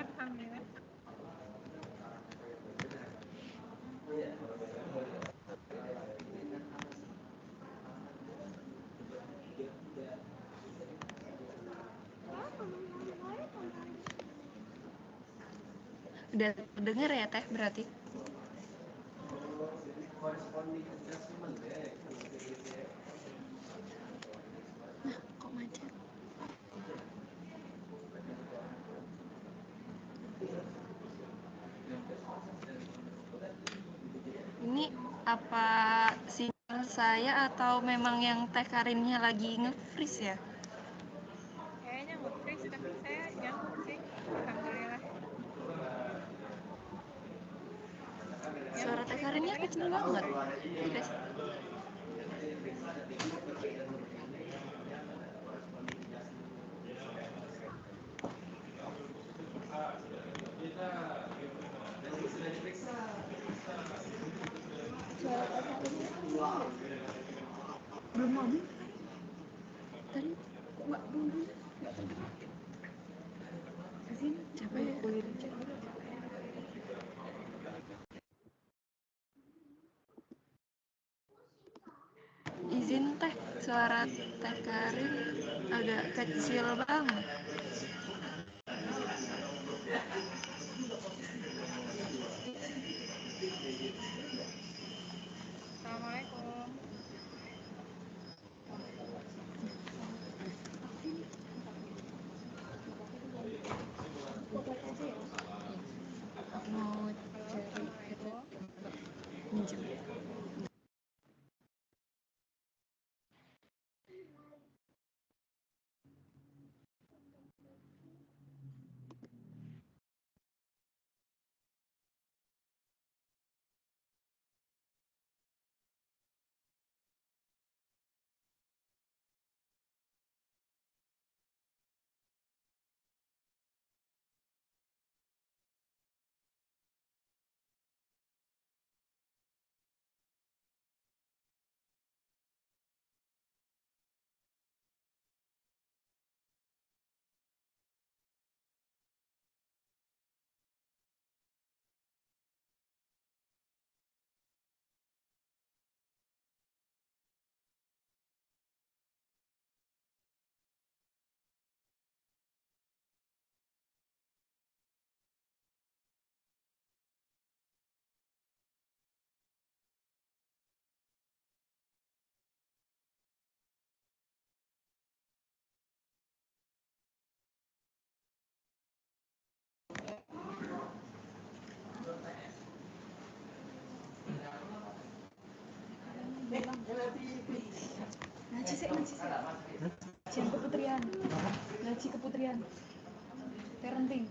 sehat alhamdulillah. Udah terdengar ya Teh berarti? Nah, kok macet? Ini apa sinyal saya atau memang yang Teh Karinnya lagi nge-freeze ya? Kayaknya nge-freeze tapi saya nyambung sih alhamdulillah. Suara Teh Karinnya kecil banget. Udah. Belum ngomong tadi kok nggak terdengar. Izin capek boleh dicek. Izin Teh, suara Teh Karin agak kecil banget. Assalamualaikum. Mau Halo, cari assalamualaikum. minjem. Ngaji sih. Cian keputrian. Ngaji keputrian. Parenting.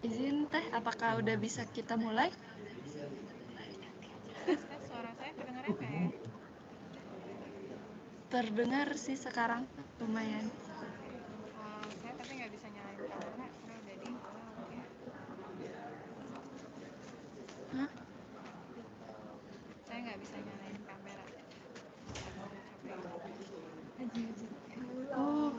Izin Teh, apakah udah bisa kita mulai? Tes suara saya kedengaran nggak ya? Terdengar sih sekarang lumayan. Saya tapi nggak bisa nyalain kamera karena udah di off ya. Hah? Saya nggak bisa nyalain kamera. Capek. Oh,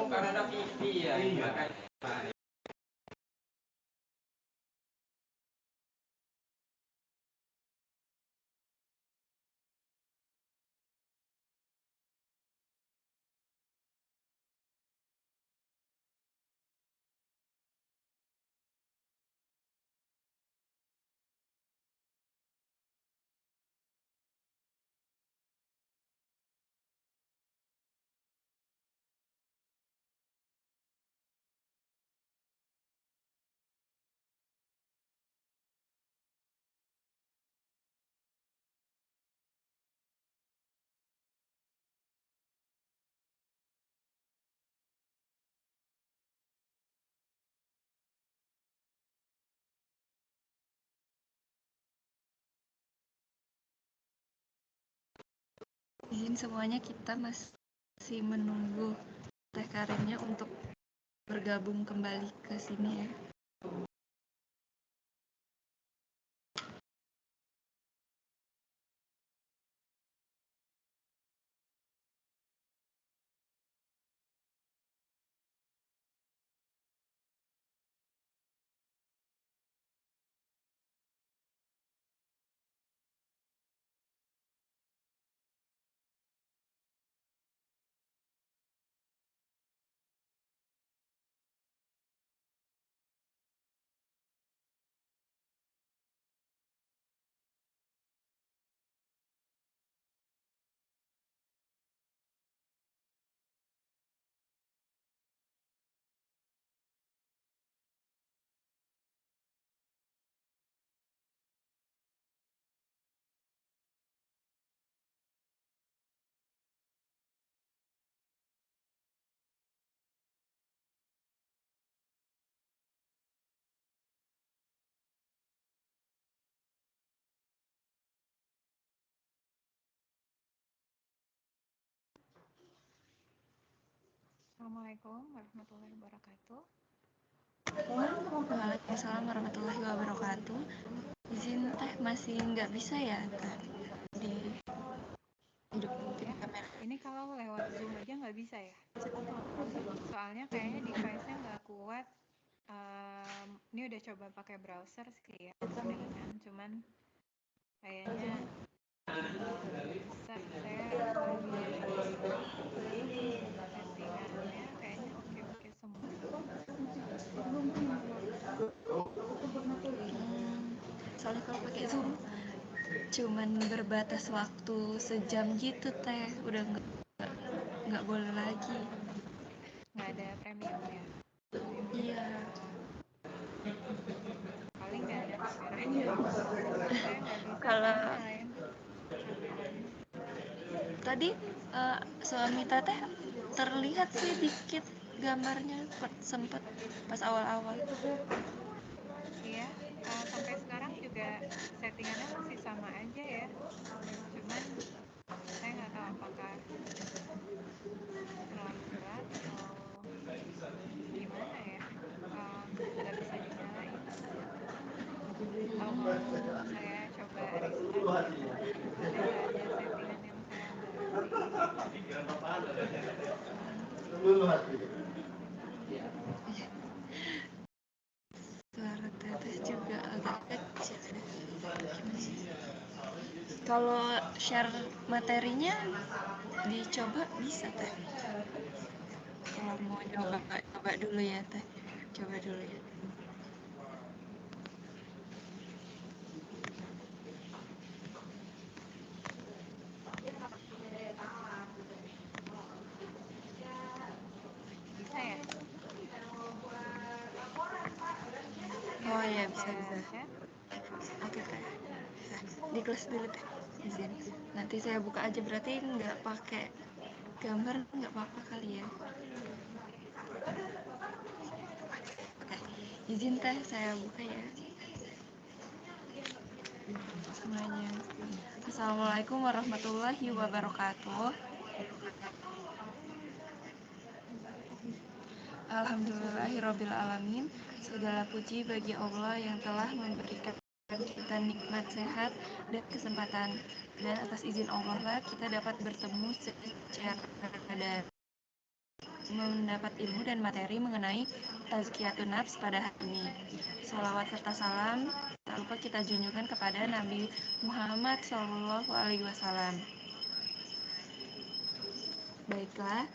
Karena ada pipi ya. Izin semuanya, kita masih menunggu Teh Karinnya untuk bergabung kembali ke sini ya. Assalamualaikum warahmatullahi wabarakatuh. Waalaikumsalam warahmatullahi wabarakatuh. Izin Teh masih nggak bisa ya Teh di hidupin kamera. Ini kalau lewat Zoom aja nggak bisa ya? Soalnya kayaknya device-nya nggak kuat. Ini udah coba pakai browser sih ya, settingan, cuman kayaknya bisa. Saya settingannya kayaknya oke semua. Soalnya kalau pakai Zoom cuman berbatas waktu sejam gitu Teh, udah nggak boleh lagi. Nggak ada premium ya? Iya. Paling nggak ada kameranya. Saya nggak bisa Kalau nyalain kameranya. tadi suami Teteh terlihat sih dikit gambarnya sempet pas awal-awal. Iya, sampai sekarang juga settingannya masih sama aja ya. Cuman saya nggak tahu apakah terlalu berat atau gimana ya. Nggak bisa dinyalain. Kalau mau saya coba restart gitu, tapi nggak ada settingan yang saya ngerti. Suara Teteh juga agak kecil. Kalau share materinya dicoba bisa Teh. Kalau mau coba dulu ya Teh. Coba dulu ya. Bisa ya? Oh iya bisa. Chat. Oke Teh. Di kelas dulu Teh. Izin. Nanti saya buka aja, berarti nggak pakai gambar, nggak apa-apa kali ya. Oke. Izin Teh, saya buka ya. Semuanya. Assalamualaikum warahmatullahi wabarakatuh. Alhamdulillahirrabbilalamin. Segala puji bagi Allah yang telah memberikan kita nikmat sehat dan kesempatan, dan atas izin Allah lah kita dapat bertemu secara daring, mendapat ilmu dan materi mengenai tazkiyatun nafs pada hari ini. Salawat serta salam tak lupa kita junjungkan kepada Nabi Muhammad SAW. Baiklah,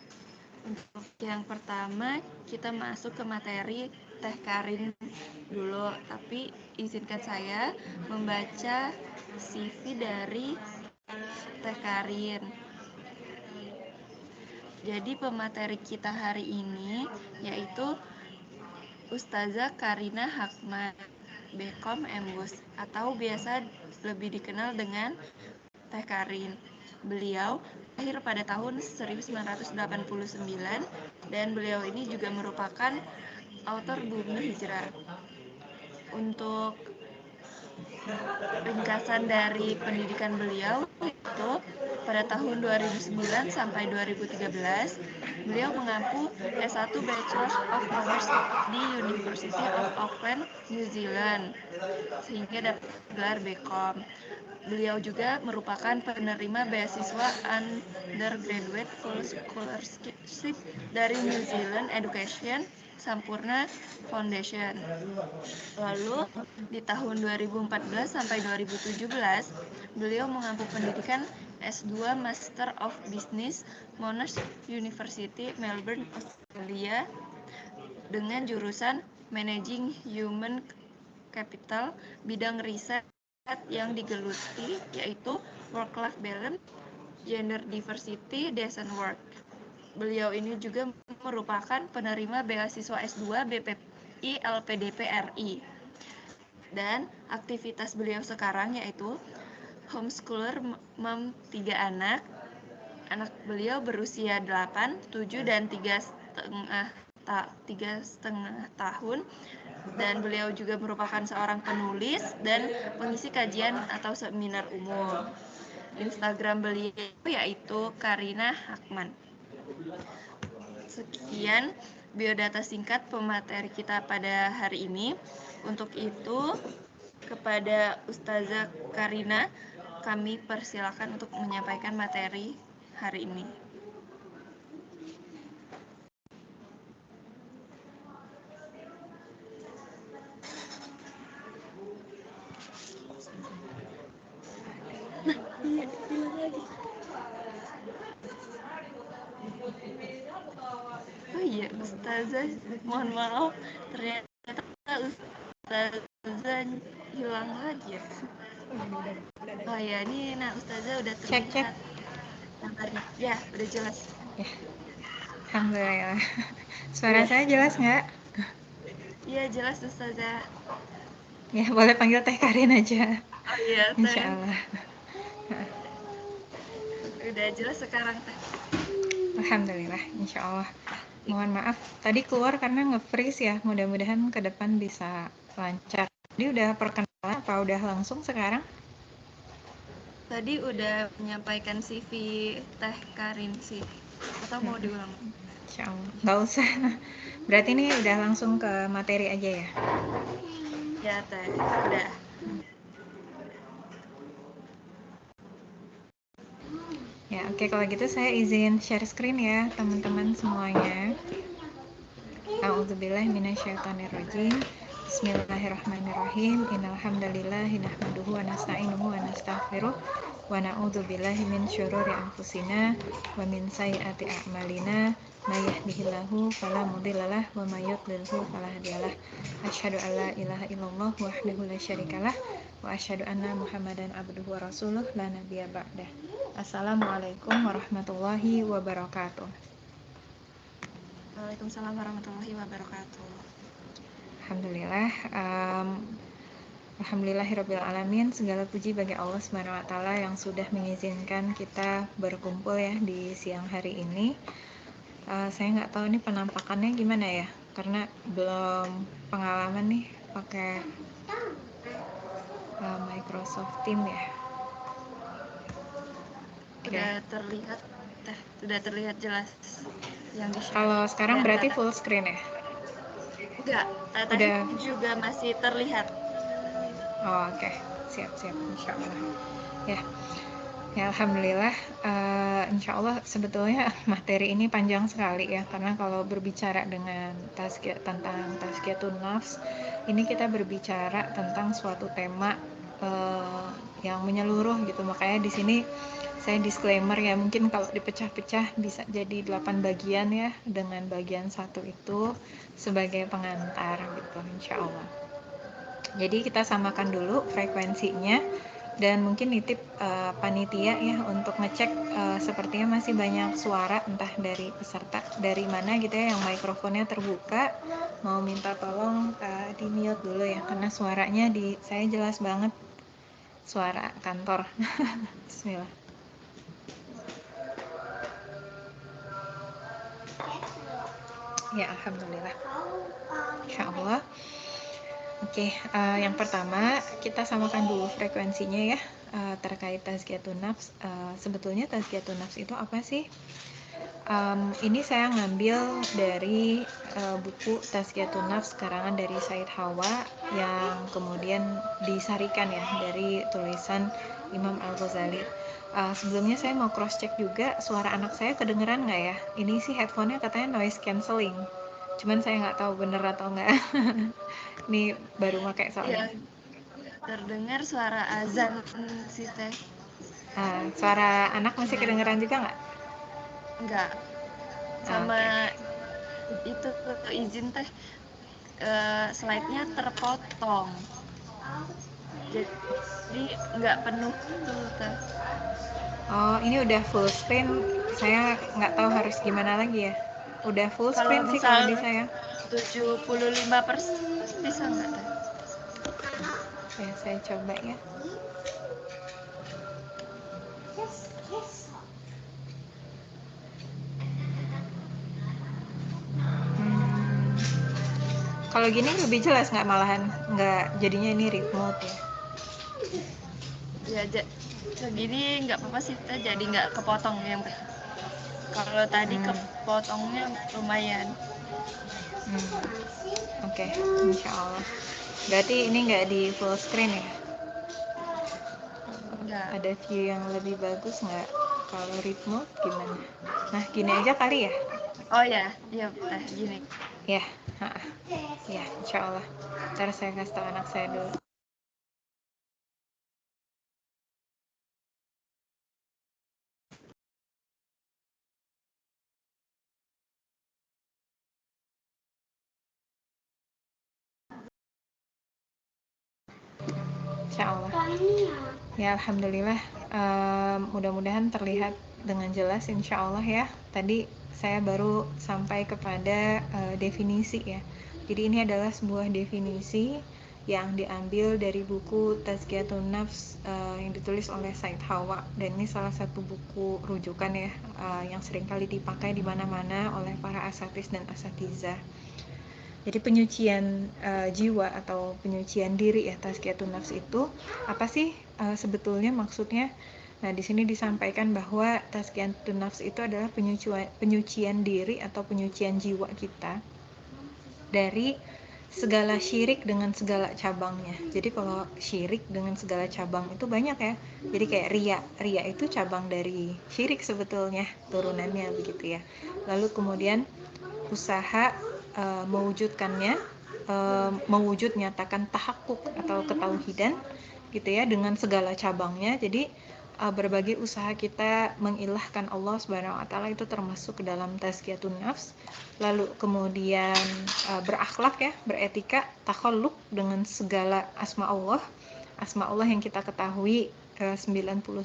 untuk yang pertama kita masuk ke materi Teh Karin dulu, tapi izinkan saya membaca CV dari Teh Karin. Jadi pemateri kita hari ini yaitu Ustazah Karina Hakman, Bekom Embus, atau biasa lebih dikenal dengan Teh Karin. Beliau lahir pada tahun 1989 dan beliau ini juga merupakan author Bumi Hijrah. Untuk ringkasan dari pendidikan beliau itu pada tahun 2009 sampai 2013, beliau mengampu S1 Bachelor of Commerce di University of Auckland, New Zealand, sehingga dapat gelar BCom. Beliau juga merupakan penerima beasiswa undergraduate full scholarship dari New Zealand Education Sampurna Foundation. Lalu di tahun 2014 sampai 2017, beliau mengampu pendidikan S2 Master of Business Monash University Melbourne, Australia dengan jurusan Managing Human Capital, bidang riset yang digeluti yaitu Work-Life Balance, Gender Diversity, Decent Work. Beliau ini juga merupakan penerima beasiswa S2 BPI LPDP RI. Dan aktivitas beliau sekarang yaitu homeschooler mom 3 anak. Anak beliau berusia 8, 7, dan 3,5 tahun. Dan beliau juga merupakan seorang penulis dan pengisi kajian atau seminar umum. Instagram beliau yaitu Karina Hakman. Sekian biodata singkat pemateri kita pada hari ini. Untuk itu, kepada Ustazah Karina, kami persilakan untuk menyampaikan materi hari ini. Oh iya, Ustazah, mohon maaf, ternyata Ustazah hilang lagi ya. Oh ya, ini Ustazah udah terlihat gambarnya. Ya, udah jelas. Ya. Alhamdulillah. Suara saya jelas nggak? Iya, jelas Ustazah. Ya, boleh panggil Teh Karin aja. Oh iya, Teh. Insya Allah. Udah jelas sekarang, Teh. Alhamdulillah, insya Allah. Mohon maaf, tadi keluar karena nge-freeze ya. Mudah-mudahan ke depan bisa lancar. Tadi udah perkenalan apa udah langsung sekarang? Tadi udah menyampaikan CV Teh Karin sih. Atau mau diulang? Insya Allah. Nggak usah. Berarti ini udah langsung ke materi aja ya? Ya, Teh. Udah. Ya, oke. Kalau gitu saya izin share screen ya, teman-teman semuanya. A'udzubillahi minasyaitonirrajim. Bismillahirrahmanirrahim. Innal hamdalillah nahmaduhu wa nasta'inuhu wa nastaghfiruh wa na'udzu billahi min syururi anfusina wa min sayyiati a'malina may yahdihillahu fala mudhillalah wa may yudlilhu fala hadiyalah. Asyhadu an la ilaha illallah wahdahu la syarikalah wa asyhadu anna Muhammadan abduhu wa rasuluh la nabiyya ba'dah. Assalamualaikum warahmatullahi wabarakatuh. Waalaikumsalam warahmatullahi wabarakatuh. Alhamdulillah. Alhamdulillahirabbil alamin. Segala puji bagi Allah Subhanahu wa taala yang sudah mengizinkan kita berkumpul ya di siang hari ini. Saya nggak tahu nih penampakannya gimana ya, karena belum pengalaman nih pakai Microsoft Teams ya. Udah terlihat, Teh. Sudah terlihat jelas yang di-share. Kalau sekarang Dan berarti Tata, full screen ya? enggak, Tata Udah. juga masih terlihat. Oh, oke. Siap, insya Allah. Ya, alhamdulillah. Insya Allah sebetulnya materi ini panjang sekali ya, karena kalau berbicara dengan tentang tazkiyatun nafs, ini kita berbicara tentang suatu tema yang menyeluruh gitu. Makanya di sini saya disclaimer ya, mungkin kalau dipecah-pecah bisa jadi 8 bagian ya, dengan bagian 1 itu sebagai pengantar gitu, insya Allah. Jadi kita samakan dulu frekuensinya, dan mungkin nitip panitia ya untuk ngecek sepertinya masih banyak suara entah dari peserta dari mana gitu ya yang mikrofonnya terbuka. Mau minta tolong di mute dulu ya, karena suaranya saya jelas banget, suara kantor. Bismillah. Ya, alhamdulillah. Insya Allah. Oke, yang pertama kita samakan dulu frekuensinya ya. terkait tazkiyatun nafs. Sebetulnya tazkiyatun nafs itu apa sih? Ini saya ngambil dari buku Tazkiyatun Nafs karangan dari Said Hawa yang kemudian disarikan ya dari tulisan Imam Al-Ghazali. Sebelumnya saya mau cross check juga suara anak saya kedengeran nggak ya? Ini sih headphone-nya katanya noise cancelling, cuman saya nggak tahu bener atau nggak. Ini baru pakai soalnya. Ya, terdengar suara azan sih Teh. Suara anak masih kedengeran juga nggak? Enggak. Sama itu izin Teh, slide-nya terpotong. Jadi nggak penuh tuh Teh. Oh, ini udah full screen. Saya nggak tahu harus gimana lagi ya. Udah full screen sih kalau di saya. 75% bisa nggak Teh? Ya, saya coba ya. Kalau gini lebih jelas nggak malahan? Nggak, jadinya ini read mode ya. Ya, segini nggak apa-apa sih Teh, jadi nggak kepotong yang kalau tadi kepotongnya lumayan. Oke, insya Allah. Berarti ini nggak di full screen ya? Enggak. Ada view yang lebih bagus nggak? Kalau read mode gimana? Nah, gini aja kali ya? Oh ya, iya Teh, gini. Ya, ya, insya Allah. Ntar saya kasih tahu anak saya dulu. Insya Allah. Ya, alhamdulillah. Mudah-mudahan terlihat dengan jelas, insya Allah ya. Tadi saya baru sampai kepada definisi ya. Jadi ini adalah sebuah definisi yang diambil dari buku Tazkiyatun Nafs yang ditulis oleh Said Hawa, dan ini salah satu buku rujukan ya yang seringkali dipakai di mana-mana oleh para asatis dan asatizah. Jadi penyucian jiwa atau penyucian diri ya, tazkiyatun nafs itu apa sih sebetulnya maksudnya? Nah, di sini disampaikan bahwa tazkiyatun nafs itu adalah penyucian diri atau penyucian jiwa kita dari segala syirik dengan segala cabangnya. Jadi kalau syirik dengan segala cabang itu banyak ya. Jadi kayak ria itu cabang dari syirik sebetulnya, turunannya begitu ya. Lalu kemudian usaha mewujudkannya, mewujud nyatakan tahakkuk atau ketauhidan gitu ya dengan segala cabangnya. Jadi berbagai usaha kita mengilahkan Allah Subhanahu wa taala itu termasuk ke dalam tazkiyatun nafs. Lalu kemudian berakhlak ya, beretika, takhalluk dengan segala asma Allah. Asma Allah yang kita ketahui 99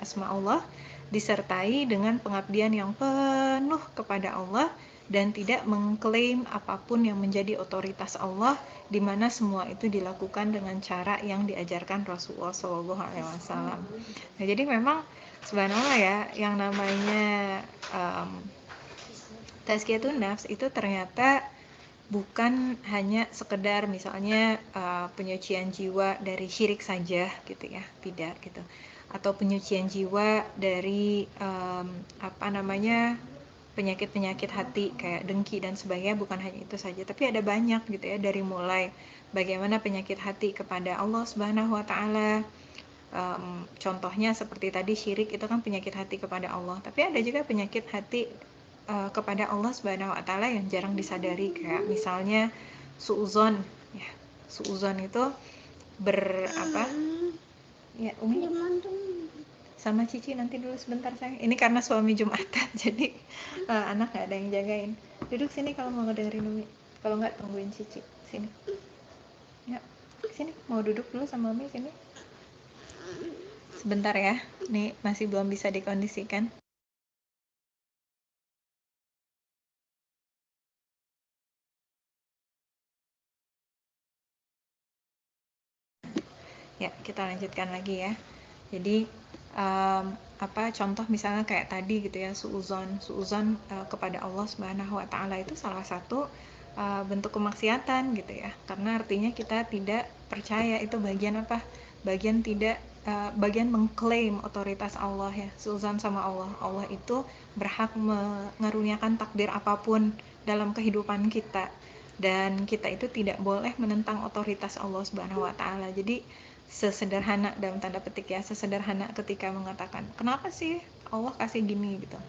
asma Allah, disertai dengan pengabdian yang penuh kepada Allah dan tidak mengklaim apapun yang menjadi otoritas Allah, di mana semua itu dilakukan dengan cara yang diajarkan Rasulullah SAW. Nah, jadi memang subhanallah ya, yang namanya tazkiyatun nafs itu ternyata bukan hanya sekedar misalnya penyucian jiwa dari syirik saja gitu ya, tidak gitu, atau penyucian jiwa dari penyakit-penyakit hati kayak dengki dan sebagainya, bukan hanya itu saja, tapi ada banyak gitu ya, dari mulai bagaimana penyakit hati kepada Allah Subhanahu wa taala. Contohnya seperti tadi syirik itu kan penyakit hati kepada Allah, tapi ada juga penyakit hati kepada Allah Subhanahu wa taala yang jarang disadari, kayak misalnya suudzon ya. Suudzon itu ya, Umi sama Cici nanti dulu sebentar sayang. Ini karena suami Jumatan jadi anak nggak ada yang jagain. Duduk sini kalau mau ngedengerin Umi. Kalau nggak tungguin Cici sini. Ya, sini mau duduk dulu sama Umi sini. Sebentar ya. Nih masih belum bisa dikondisikan. Ya, kita lanjutkan lagi ya. Jadi contoh misalnya kayak tadi gitu ya, suudzon kepada Allah Subhanahu wa taala itu salah satu bentuk kemaksiatan gitu ya. Karena artinya kita tidak percaya, itu bagian apa? Bagian tidak bagian mengklaim otoritas Allah ya, suuzon sama Allah. Allah itu berhak mengaruniakan takdir apapun dalam kehidupan kita, dan kita itu tidak boleh menentang otoritas Allah Subhanahu wa taala. Jadi sesederhana, dalam tanda petik ya, sesederhana ketika mengatakan, kenapa sih Allah kasih gini gitu,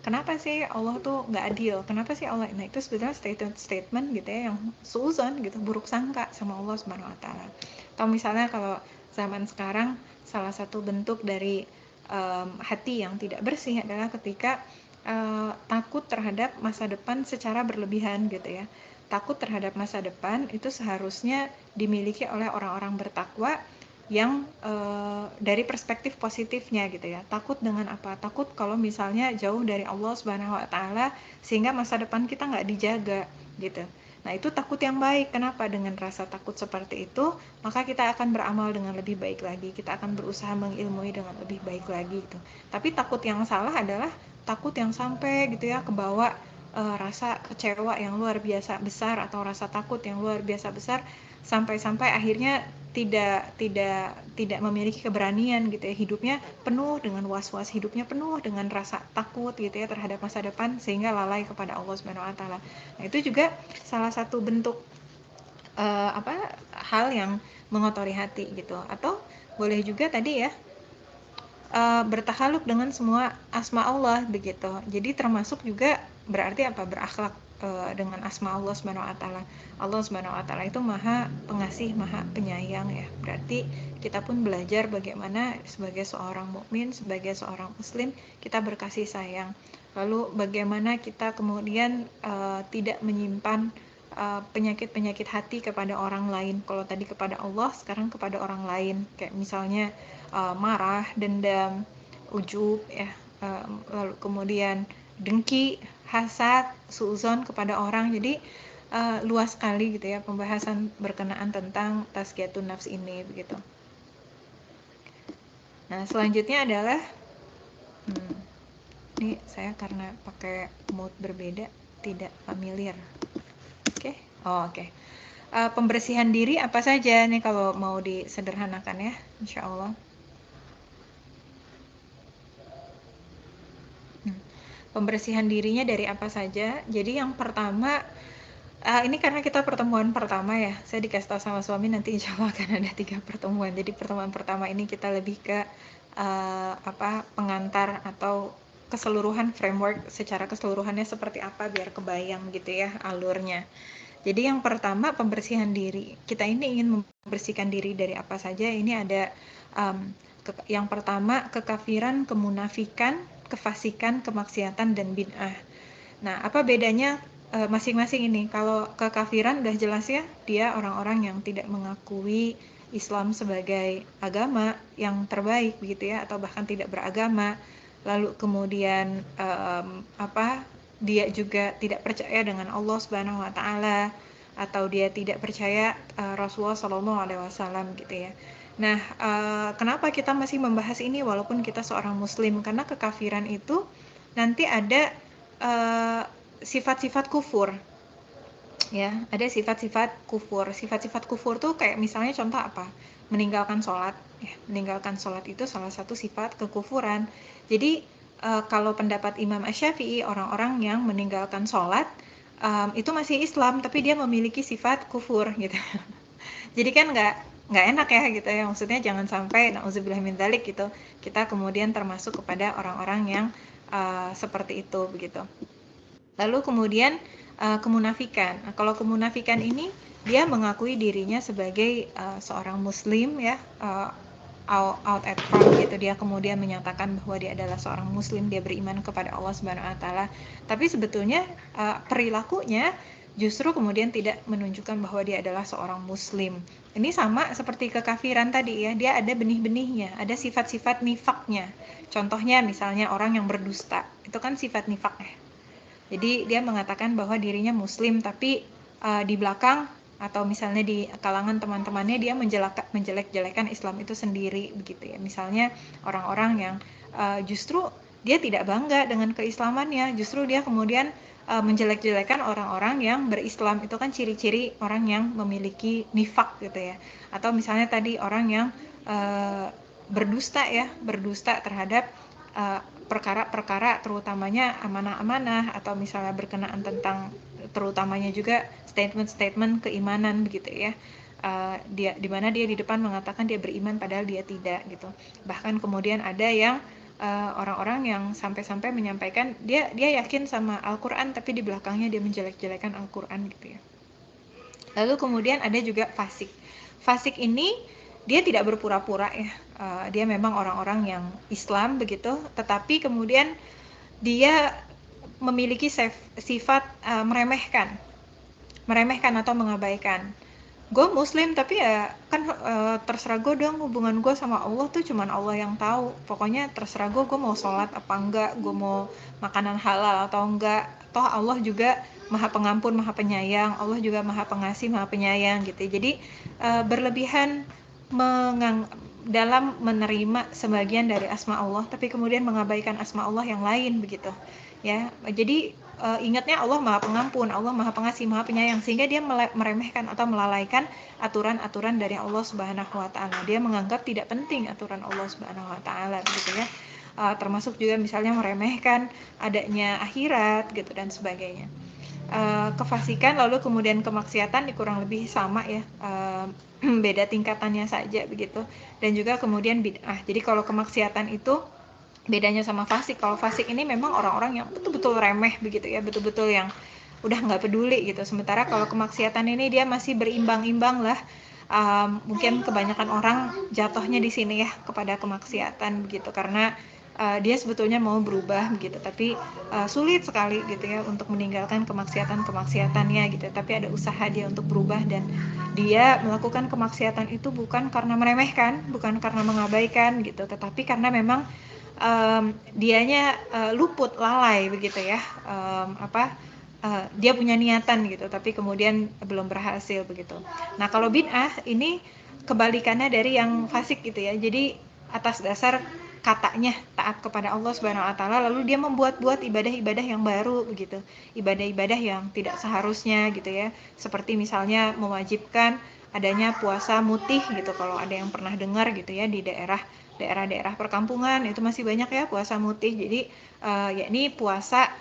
kenapa sih Allah tuh nggak adil, kenapa sih Allah, nah itu sebetulnya statement gitu ya, yang suuzon gitu, buruk sangka sama Allah Subhanahu wa taala. Atau misalnya kalau zaman sekarang, salah satu bentuk dari hati yang tidak bersih adalah ketika takut terhadap masa depan secara berlebihan gitu ya. Takut terhadap masa depan itu seharusnya dimiliki oleh orang-orang bertakwa yang dari perspektif positifnya gitu ya. Takut dengan apa? Takut kalau misalnya jauh dari Allah Subhanahu wa taala sehingga masa depan kita nggak dijaga gitu. Nah, itu takut yang baik. Kenapa? Dengan rasa takut seperti itu, maka kita akan beramal dengan lebih baik lagi. Kita akan berusaha mengilmui dengan lebih baik lagi gitu. Tapi takut yang salah adalah takut yang sampai gitu ya kebawa rasa kecewa yang luar biasa besar, atau rasa takut yang luar biasa besar, sampai akhirnya tidak memiliki keberanian gitu ya, hidupnya penuh dengan was-was, hidupnya penuh dengan rasa takut gitu ya terhadap masa depan, sehingga lalai kepada Allah Subhanahu wa taala. Nah, itu juga salah satu bentuk hal yang mengotori hati gitu. Atau boleh juga tadi ya, bertakhaluk dengan semua asma Allah begitu. Jadi termasuk juga berarti apa? Berakhlak dengan asma Allah Subhanahu wa taala. Allah Subhanahu wa taala itu Maha Pengasih, Maha Penyayang ya. Berarti kita pun belajar bagaimana sebagai seorang mukmin, sebagai seorang muslim, kita berkasih sayang. Lalu bagaimana kita kemudian tidak menyimpan penyakit-penyakit hati kepada orang lain. Kalau tadi kepada Allah, sekarang kepada orang lain. Kayak misalnya marah, dendam, ujub ya, lalu kemudian dengki, hasad, suuzon kepada orang. Jadi luas sekali gitu ya pembahasan berkenaan tentang tazkiyatun nafs ini begitu. Nah, selanjutnya adalah ini saya karena pakai mode berbeda tidak familiar. Oke. Pembersihan diri apa saja nih kalau mau disederhanakan ya, insya Allah. Pembersihan dirinya dari apa saja. Jadi yang pertama, ini karena kita pertemuan pertama ya, saya dikasih tahu sama suami nanti insya Allah akan ada 3 pertemuan. Jadi pertemuan pertama ini kita lebih ke pengantar atau keseluruhan framework, secara keseluruhannya seperti apa biar kebayang gitu ya alurnya. Jadi yang pertama, pembersihan diri. Kita ini ingin membersihkan diri dari apa saja. Ini ada yang pertama, kekafiran, kemunafikan, kefasikan, kemaksiatan, dan bid'ah. Nah, apa bedanya masing-masing ini? Kalau kekafiran udah jelas ya, dia orang-orang yang tidak mengakui Islam sebagai agama yang terbaik begitu ya, atau bahkan tidak beragama. Lalu kemudian dia juga tidak percaya dengan Allah Subhanahu wa taala, atau dia tidak percaya Rasulullah Shallallahu alaihi wasallam gitu ya. Nah, kenapa kita masih membahas ini walaupun kita seorang muslim? Karena kekafiran itu nanti ada sifat-sifat kufur. Ya, ada sifat-sifat kufur. Sifat-sifat kufur tuh kayak misalnya contoh apa? Meninggalkan sholat. Ya, meninggalkan sholat itu salah satu sifat kekufuran. Jadi kalau pendapat Imam Asy-Syafi'i, orang-orang yang meninggalkan sholat itu masih Islam, tapi dia memiliki sifat kufur gitu. Jadi kan nggak enak ya gitu ya. Maksudnya jangan sampai na'udzubillah min dzalik gitu. Kita kemudian termasuk kepada orang-orang yang seperti itu begitu. Lalu kemudian kemunafikan. Nah, kalau kemunafikan ini dia mengakui dirinya sebagai seorang muslim ya, out at front gitu, dia kemudian menyatakan bahwa dia adalah seorang muslim, dia beriman kepada Allah Subhanahu wa taala. Tapi sebetulnya perilakunya justru kemudian tidak menunjukkan bahwa dia adalah seorang muslim. Ini sama seperti kekafiran tadi ya, dia ada benih-benihnya, ada sifat-sifat nifaknya. Contohnya misalnya orang yang berdusta, itu kan sifat nifak ya. Jadi dia mengatakan bahwa dirinya muslim, tapi di belakang atau misalnya di kalangan teman-temannya dia menjelek-jelekan Islam itu sendiri begitu ya. Misalnya orang-orang yang justru dia tidak bangga dengan keislamannya, justru dia kemudian menjelek-jelekan orang-orang yang berislam. Itu kan ciri-ciri orang yang memiliki nifak gitu ya. Atau misalnya tadi orang yang berdusta ya, berdusta terhadap perkara-perkara terutamanya amanah-amanah, atau misalnya berkenaan tentang terutamanya juga statement-statement keimanan begitu ya. Dia di mana dia di depan mengatakan dia beriman padahal dia tidak gitu. Bahkan kemudian ada yang orang-orang yang sampai-sampai menyampaikan dia yakin sama Al-Qur'an tapi di belakangnya dia menjelek-jelekan Al-Qur'an gitu ya. Lalu kemudian ada juga fasik. Fasik ini dia tidak berpura-pura ya. Dia memang orang-orang yang Islam begitu, tetapi kemudian dia memiliki sifat meremehkan atau mengabaikan. Gue muslim tapi ya kan terserah gue dong, hubungan gue sama Allah tuh cuman Allah yang tahu. Pokoknya terserah gue mau sholat apa enggak, gue mau makanan halal atau enggak, toh Allah juga maha pengampun, maha penyayang, Allah juga maha pengasih, maha penyayang gitu. Jadi berlebihan dalam menerima sebagian dari asma Allah tapi kemudian mengabaikan asma Allah yang lain begitu ya. Jadi ingatnya Allah maha pengampun, Allah maha pengasih, maha penyayang, sehingga dia meremehkan atau melalaikan aturan-aturan dari Allah Subhanahu wa taala. Dia menganggap tidak penting aturan Allah Subhanahu wa taala begitu ya. Termasuk juga misalnya meremehkan adanya akhirat gitu dan sebagainya. Kefasikan lalu kemudian kemaksiatan kurang lebih sama ya, beda tingkatannya saja begitu. Dan juga kemudian bid'ah. Jadi kalau kemaksiatan itu bedanya sama fasik. Kalau fasik ini memang orang-orang yang betul-betul remeh begitu ya, betul-betul yang udah nggak peduli gitu. Sementara kalau kemaksiatan ini dia masih berimbang-imbang lah. Mungkin kebanyakan orang jatuhnya di sini ya kepada kemaksiatan begitu, karena dia sebetulnya mau berubah begitu, tapi sulit sekali gitu ya untuk meninggalkan kemaksiatannya gitu. Tapi ada usaha dia untuk berubah, dan dia melakukan kemaksiatan itu bukan karena meremehkan, bukan karena mengabaikan gitu, tetapi karena memang dianya luput, lalai begitu ya, dia punya niatan gitu tapi kemudian belum berhasil begitu. Nah kalau bid'ah ini kebalikannya dari yang fasik gitu ya. Jadi atas dasar katanya taat kepada Allah Subhanahu wa taala lalu dia membuat-buat ibadah-ibadah yang baru begitu, ibadah-ibadah yang tidak seharusnya gitu ya. Seperti misalnya mewajibkan adanya puasa mutih gitu, kalau ada yang pernah dengar gitu ya, di daerah-daerah perkampungan itu masih banyak ya puasa mutih. Jadi yakni puasa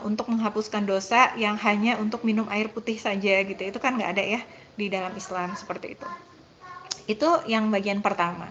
untuk menghapuskan dosa yang hanya untuk minum air putih saja gitu. Itu kan nggak ada ya di dalam Islam seperti itu. Itu yang bagian pertama.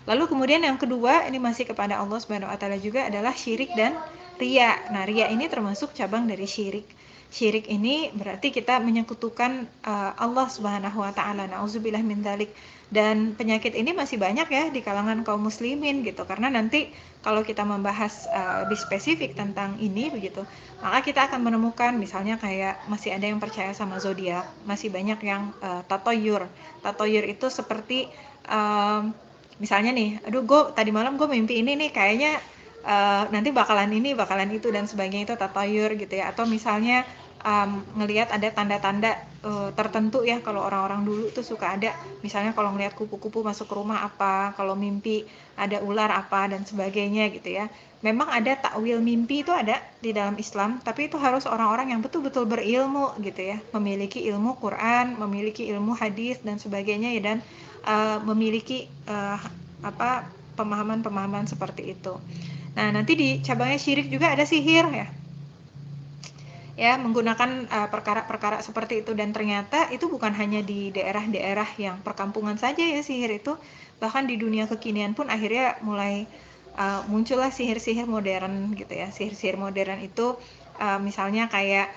Lalu kemudian yang kedua, ini masih kepada Allah Subhanahu wa taala juga, adalah syirik dan riya. Nah, riya ini termasuk cabang dari syirik. Syirik ini berarti kita menyekutukan Allah Subhanahu wa taala. Nauzubillah min dzalik. Dan penyakit ini masih banyak ya di kalangan kaum muslimin gitu. Karena nanti kalau kita membahas lebih spesifik tentang ini begitu, maka kita akan menemukan misalnya kayak masih ada yang percaya sama zodiak, masih banyak yang tatoyur. Tatoyur itu seperti misalnya nih, aduh tadi malam gue mimpi ini nih, kayaknya nanti bakalan ini, bakalan itu dan sebagainya, itu tatayur gitu ya. Atau misalnya ngelihat ada tanda-tanda tertentu ya, kalau orang-orang dulu tuh suka ada, misalnya kalau ngelihat kupu-kupu masuk ke rumah apa, kalau mimpi ada ular apa dan sebagainya gitu ya. Memang ada takwil mimpi, itu ada di dalam Islam, tapi itu harus orang-orang yang betul-betul berilmu gitu ya, memiliki ilmu Quran, memiliki ilmu hadis dan sebagainya ya, dan memiliki pemahaman-pemahaman seperti itu. Nah, nanti di cabangnya syirik juga ada sihir ya, menggunakan perkara-perkara seperti itu. Dan ternyata itu bukan hanya di daerah-daerah yang perkampungan saja ya sihir itu, bahkan di dunia kekinian pun akhirnya mulai muncullah sihir-sihir modern gitu ya. Sihir-sihir modern itu misalnya kayak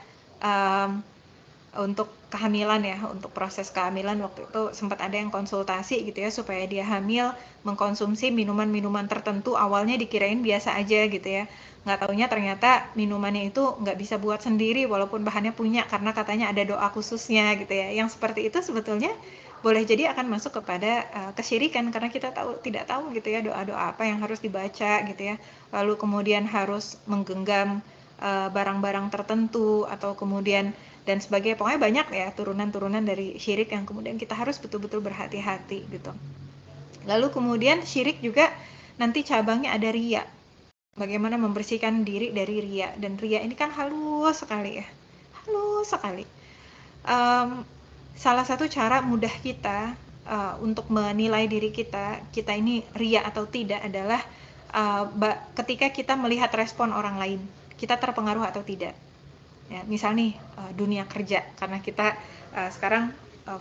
untuk kehamilan ya, untuk proses kehamilan, waktu itu sempat ada yang konsultasi gitu ya, supaya dia hamil mengkonsumsi minuman-minuman tertentu. Awalnya dikirain biasa aja gitu ya, nggak taunya ternyata minumannya itu nggak bisa buat sendiri walaupun bahannya punya, karena katanya ada doa khususnya gitu ya. Yang seperti itu sebetulnya boleh jadi akan masuk kepada kesyirikan, karena kita tidak tahu gitu ya doa-doa apa yang harus dibaca gitu ya. Lalu kemudian harus menggenggam barang-barang tertentu atau kemudian dan sebagainya. Pokoknya banyak ya turunan-turunan dari syirik yang kemudian kita harus betul-betul berhati-hati gitu. Lalu kemudian syirik juga nanti cabangnya ada riya. Bagaimana membersihkan diri dari riya. Dan riya ini kan halus sekali ya, halus sekali. Salah satu cara mudah kita untuk menilai diri kita ini ria atau tidak adalah ketika kita melihat respon orang lain, kita terpengaruh atau tidak. Ya, misal nih dunia kerja, karena kita sekarang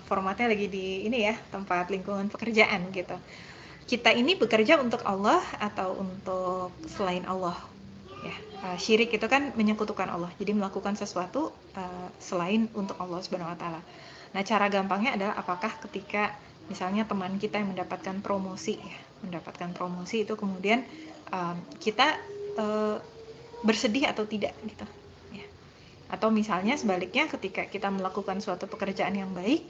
formatnya lagi di ini ya, tempat lingkungan pekerjaan gitu. Kita ini bekerja untuk Allah atau untuk selain Allah? Ya, syirik itu kan menyekutukan Allah, jadi melakukan sesuatu selain untuk Allah Subhanahu Wa Taala. Nah, cara gampangnya adalah apakah ketika misalnya teman kita yang mendapatkan promosi, itu kemudian kita bersedih atau tidak gitu. Ya. Atau misalnya sebaliknya, ketika kita melakukan suatu pekerjaan yang baik,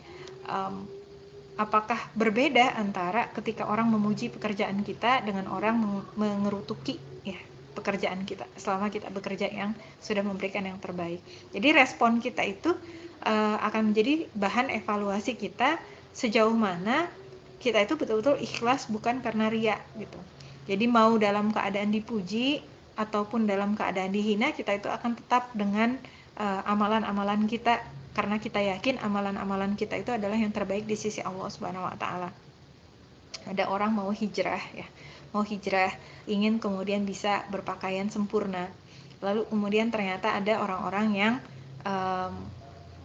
apakah berbeda antara ketika orang memuji pekerjaan kita dengan orang mengerutuki ya pekerjaan kita selama kita bekerja yang sudah memberikan yang terbaik. Jadi respon kita itu akan menjadi bahan evaluasi kita sejauh mana kita itu betul-betul ikhlas bukan karena ria gitu. Jadi mau dalam keadaan dipuji ataupun dalam keadaan dihina, kita itu akan tetap dengan amalan-amalan kita, karena kita yakin amalan-amalan kita itu adalah yang terbaik di sisi Allah Subhanahu Wa Taala. Ada orang mau hijrah ya, ingin kemudian bisa berpakaian sempurna, lalu kemudian ternyata ada orang-orang yang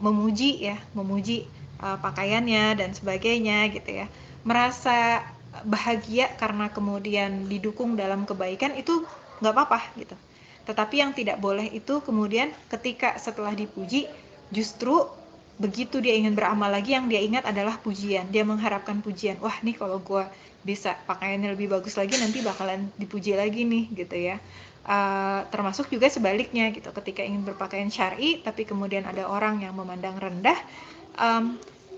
memuji pakaiannya dan sebagainya gitu ya, merasa bahagia karena kemudian didukung dalam kebaikan, itu nggak apa-apa gitu. Tetapi yang tidak boleh itu kemudian ketika setelah dipuji, justru begitu dia ingin beramal lagi, yang dia ingat adalah pujian. Dia mengharapkan pujian. Wah, nih kalau gue bisa pakaiannya lebih bagus lagi, nanti bakalan dipuji lagi nih gitu ya. Termasuk juga sebaliknya gitu. Ketika ingin berpakaian syar'i, tapi kemudian ada orang yang memandang rendah,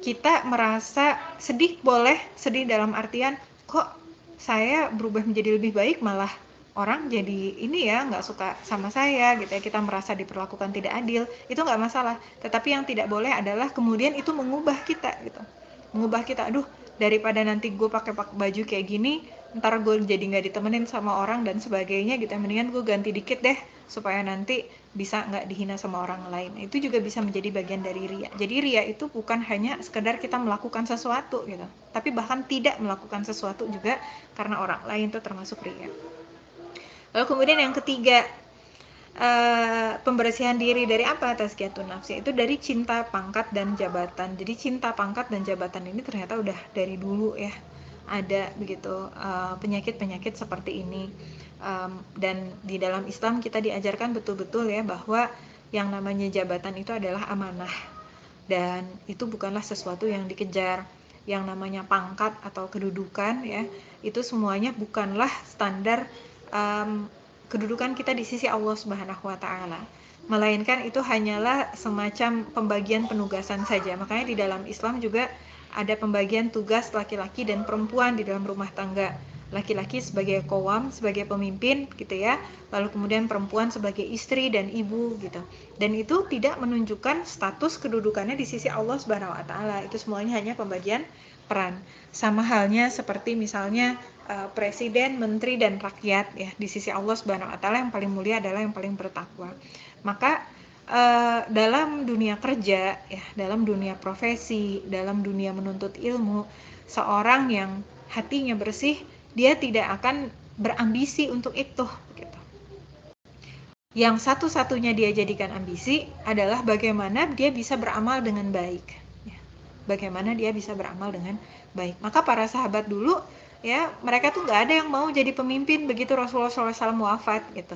kita merasa sedih. Boleh sedih dalam artian, kok saya berubah menjadi lebih baik, malah orang jadi ini ya, nggak suka sama saya gitu ya, kita merasa diperlakukan tidak adil, itu nggak masalah. Tetapi yang tidak boleh adalah kemudian itu mengubah kita gitu, aduh, daripada nanti gue pakai baju kayak gini, ntar gue jadi nggak ditemenin sama orang dan sebagainya gitu, mendingan gue ganti dikit deh supaya nanti bisa nggak dihina sama orang lain. Itu juga bisa menjadi bagian dari ria. Jadi ria itu bukan hanya sekedar kita melakukan sesuatu gitu, tapi bahkan tidak melakukan sesuatu juga karena orang lain, itu termasuk ria. Lalu kemudian yang ketiga, pembersihan diri dari apa? Tazkiyatun nafs, itu dari cinta pangkat dan jabatan. Jadi cinta pangkat dan jabatan ini ternyata udah dari dulu ya ada begitu penyakit-penyakit seperti ini. Dan di dalam Islam kita diajarkan betul-betul ya bahwa yang namanya jabatan itu adalah amanah, dan itu bukanlah sesuatu yang dikejar. Yang namanya pangkat atau kedudukan ya, itu semuanya bukanlah standar kedudukan kita di sisi Allah Subhanahu Wa Taala, melainkan itu hanyalah semacam pembagian penugasan saja. Makanya di dalam Islam juga ada pembagian tugas laki-laki dan perempuan di dalam rumah tangga. Laki-laki sebagai qawam, sebagai pemimpin gitu ya, lalu kemudian perempuan sebagai istri dan ibu gitu. Dan itu tidak menunjukkan status kedudukannya di sisi Allah Subhanahu Wa Taala. Itu semuanya hanya pembagian peran. Sama halnya seperti misalnya presiden, menteri, dan rakyat ya, di sisi Allah Subhanahu Wa Taala yang paling mulia adalah yang paling bertakwa. Maka dalam dunia kerja ya, dalam dunia profesi, dalam dunia menuntut ilmu, seorang yang hatinya bersih, dia tidak akan berambisi untuk itu gitu. Yang satu-satunya dia jadikan ambisi adalah bagaimana dia bisa beramal dengan baik ya. Bagaimana dia bisa beramal dengan baik. Maka para sahabat dulu ya, mereka tuh nggak ada yang mau jadi pemimpin begitu Rasulullah SAW wafat gitu.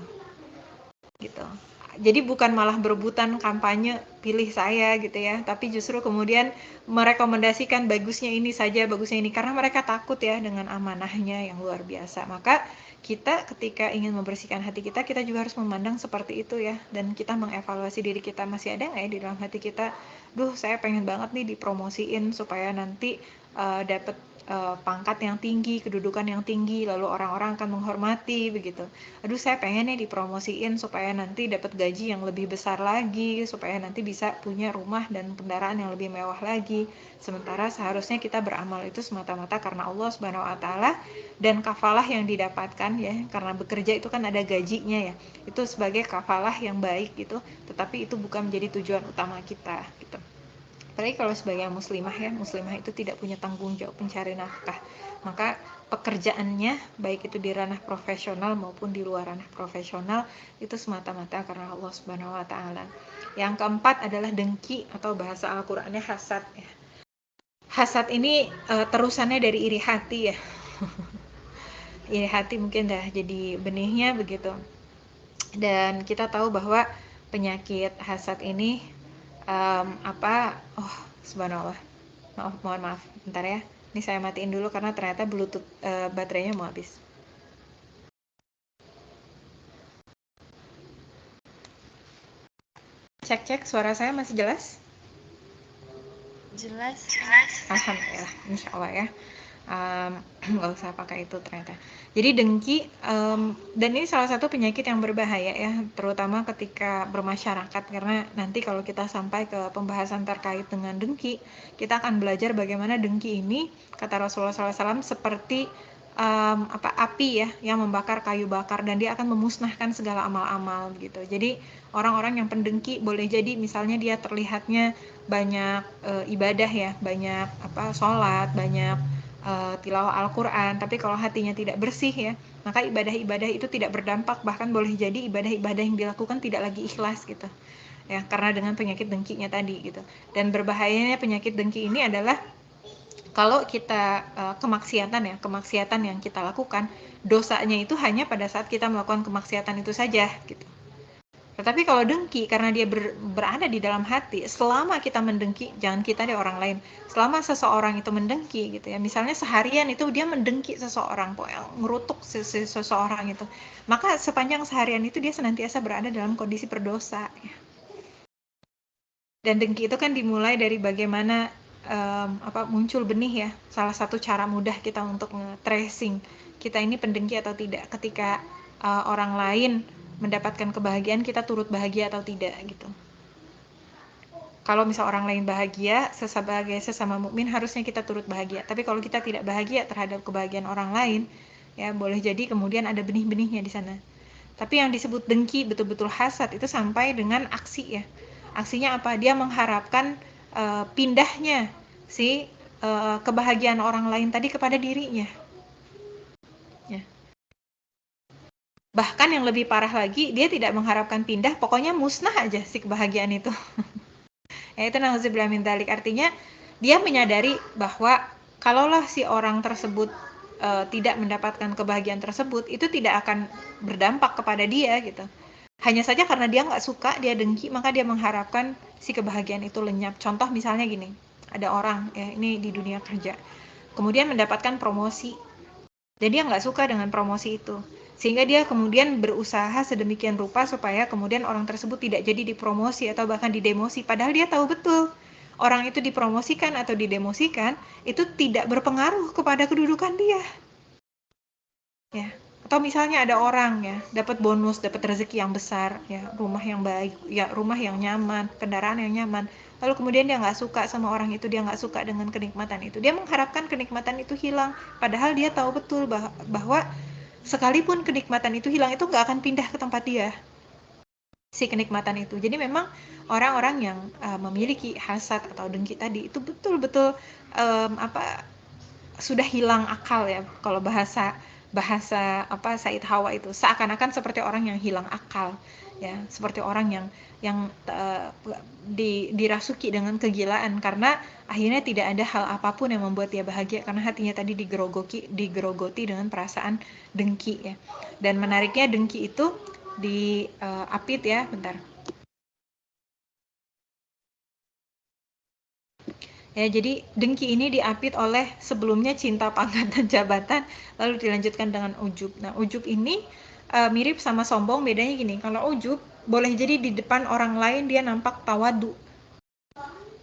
Jadi bukan malah berebutan kampanye pilih saya gitu ya, tapi justru kemudian merekomendasikan bagusnya ini saja, bagusnya ini, karena mereka takut ya dengan amanahnya yang luar biasa. Maka kita ketika ingin membersihkan hati kita, kita juga harus memandang seperti itu ya, dan kita mengevaluasi diri kita, masih ada nggak ya di dalam hati kita, duh saya pengen banget nih dipromosiin supaya nanti dapat pangkat yang tinggi, kedudukan yang tinggi, lalu orang-orang akan menghormati begitu. Aduh saya pengen nih dipromosiin supaya nanti dapat gaji yang lebih besar lagi, supaya nanti bisa punya rumah dan kendaraan yang lebih mewah lagi. Sementara seharusnya kita beramal itu semata-mata karena Allah Subhanahu Wa Taala, dan kafalah yang didapatkan ya, karena bekerja itu kan ada gajinya ya, itu sebagai kafalah yang baik gitu, tetapi itu bukan menjadi tujuan utama kita gitu. apalagi kalau sebagai muslimah ya, muslimah itu tidak punya tanggung jawab pencari nafkah, maka pekerjaannya baik itu di ranah profesional maupun di luar ranah profesional itu semata-mata karena Allah Subhanahu wa taala. Yang keempat adalah dengki atau bahasa Al-Qur'annya hasad ya. Hasad ini terusannya dari iri hati ya. Iri hati mungkin dah jadi benihnya begitu. Dan kita tahu bahwa penyakit hasad ini subhanallah, mohon maaf bentar ya, ini saya matiin dulu karena ternyata bluetooth baterainya mau habis. Cek suara saya masih jelas? Jelas. Alhamdulillah, insya Allah ya. Nggak usah pakai itu ternyata. Jadi dengki, dan ini salah satu penyakit yang berbahaya ya, terutama ketika bermasyarakat, karena nanti kalau kita sampai ke pembahasan terkait dengan dengki, kita akan belajar bagaimana dengki ini, kata Rasulullah SAW, seperti api ya, yang membakar kayu bakar, dan dia akan memusnahkan segala amal-amal gitu. Jadi orang-orang yang pendengki boleh jadi misalnya dia terlihatnya banyak ibadah ya, banyak sholat, banyak tilawah Al-Quran, tapi kalau hatinya tidak bersih ya, maka ibadah-ibadah itu tidak berdampak, bahkan boleh jadi ibadah-ibadah yang dilakukan tidak lagi ikhlas gitu ya, karena dengan penyakit dengkinya tadi gitu. Dan berbahayanya penyakit dengki ini adalah kalau kita kemaksiatan yang kita lakukan, dosanya itu hanya pada saat kita melakukan kemaksiatan itu saja gitu. Tetapi kalau dengki, karena dia berada di dalam hati, selama kita mendengki, jangan kita deh, orang lain, selama seseorang itu mendengki gitu ya, misalnya seharian itu dia mendengki seseorang, ngerutuk seseorang itu, maka sepanjang seharian itu dia senantiasa berada dalam kondisi berdosa ya. Dan dengki itu kan dimulai dari bagaimana muncul benih ya. Salah satu cara mudah kita untuk nge-tracing kita ini pendengki atau tidak, ketika orang lain mendapatkan kebahagiaan, kita turut bahagia atau tidak gitu. Kalau misal orang lain bahagia, sebagai sesama mukmin harusnya kita turut bahagia. Tapi kalau kita tidak bahagia terhadap kebahagiaan orang lain, ya boleh jadi kemudian ada benih-benihnya di sana. Tapi yang disebut dengki, betul-betul hasad, itu sampai dengan aksi ya. Aksinya apa? Dia mengharapkan pindahnya si kebahagiaan orang lain tadi kepada dirinya. Ya. Bahkan yang lebih parah lagi, dia tidak mengharapkan pindah, pokoknya musnah aja si kebahagiaan itu. Ya, itu na'udzubillah min dzalik. Artinya dia menyadari bahwa kalaulah si orang tersebut tidak mendapatkan kebahagiaan tersebut, itu tidak akan berdampak kepada dia gitu. Hanya saja karena dia nggak suka, dia dengki, maka dia mengharapkan si kebahagiaan itu lenyap. Contoh misalnya gini, ada orang ya, ini di dunia kerja, kemudian mendapatkan promosi, dan dia nggak suka dengan promosi itu, sehingga dia kemudian berusaha sedemikian rupa supaya kemudian orang tersebut tidak jadi dipromosi atau bahkan didemosi, padahal dia tahu betul orang itu dipromosikan atau didemosikan itu tidak berpengaruh kepada kedudukan dia ya. Atau misalnya ada orang ya dapat bonus, dapat rezeki yang besar ya, rumah yang baik ya, rumah yang nyaman, kendaraan yang nyaman, lalu kemudian dia nggak suka sama orang itu, dia nggak suka dengan kenikmatan itu, dia mengharapkan kenikmatan itu hilang, padahal dia tahu betul bahwa sekalipun kenikmatan itu hilang, itu nggak akan pindah ke tempat dia si kenikmatan itu. Jadi memang orang-orang yang memiliki hasad atau dengki tadi itu betul-betul sudah hilang akal ya. Kalau bahasa Said Hawa itu seakan-akan seperti orang yang hilang akal ya, seperti orang yang dirasuki dengan kegilaan, karena akhirnya tidak ada hal apapun yang membuat dia bahagia, karena hatinya tadi digerogoti dengan perasaan dengki ya. Dan menariknya dengki itu diapit ya, bentar. Ya, jadi dengki ini diapit oleh sebelumnya cinta, pangkat, dan jabatan, lalu dilanjutkan dengan ujub. Nah, ujub ini mirip sama sombong, bedanya gini, kalau ujub boleh jadi di depan orang lain dia nampak tawadu,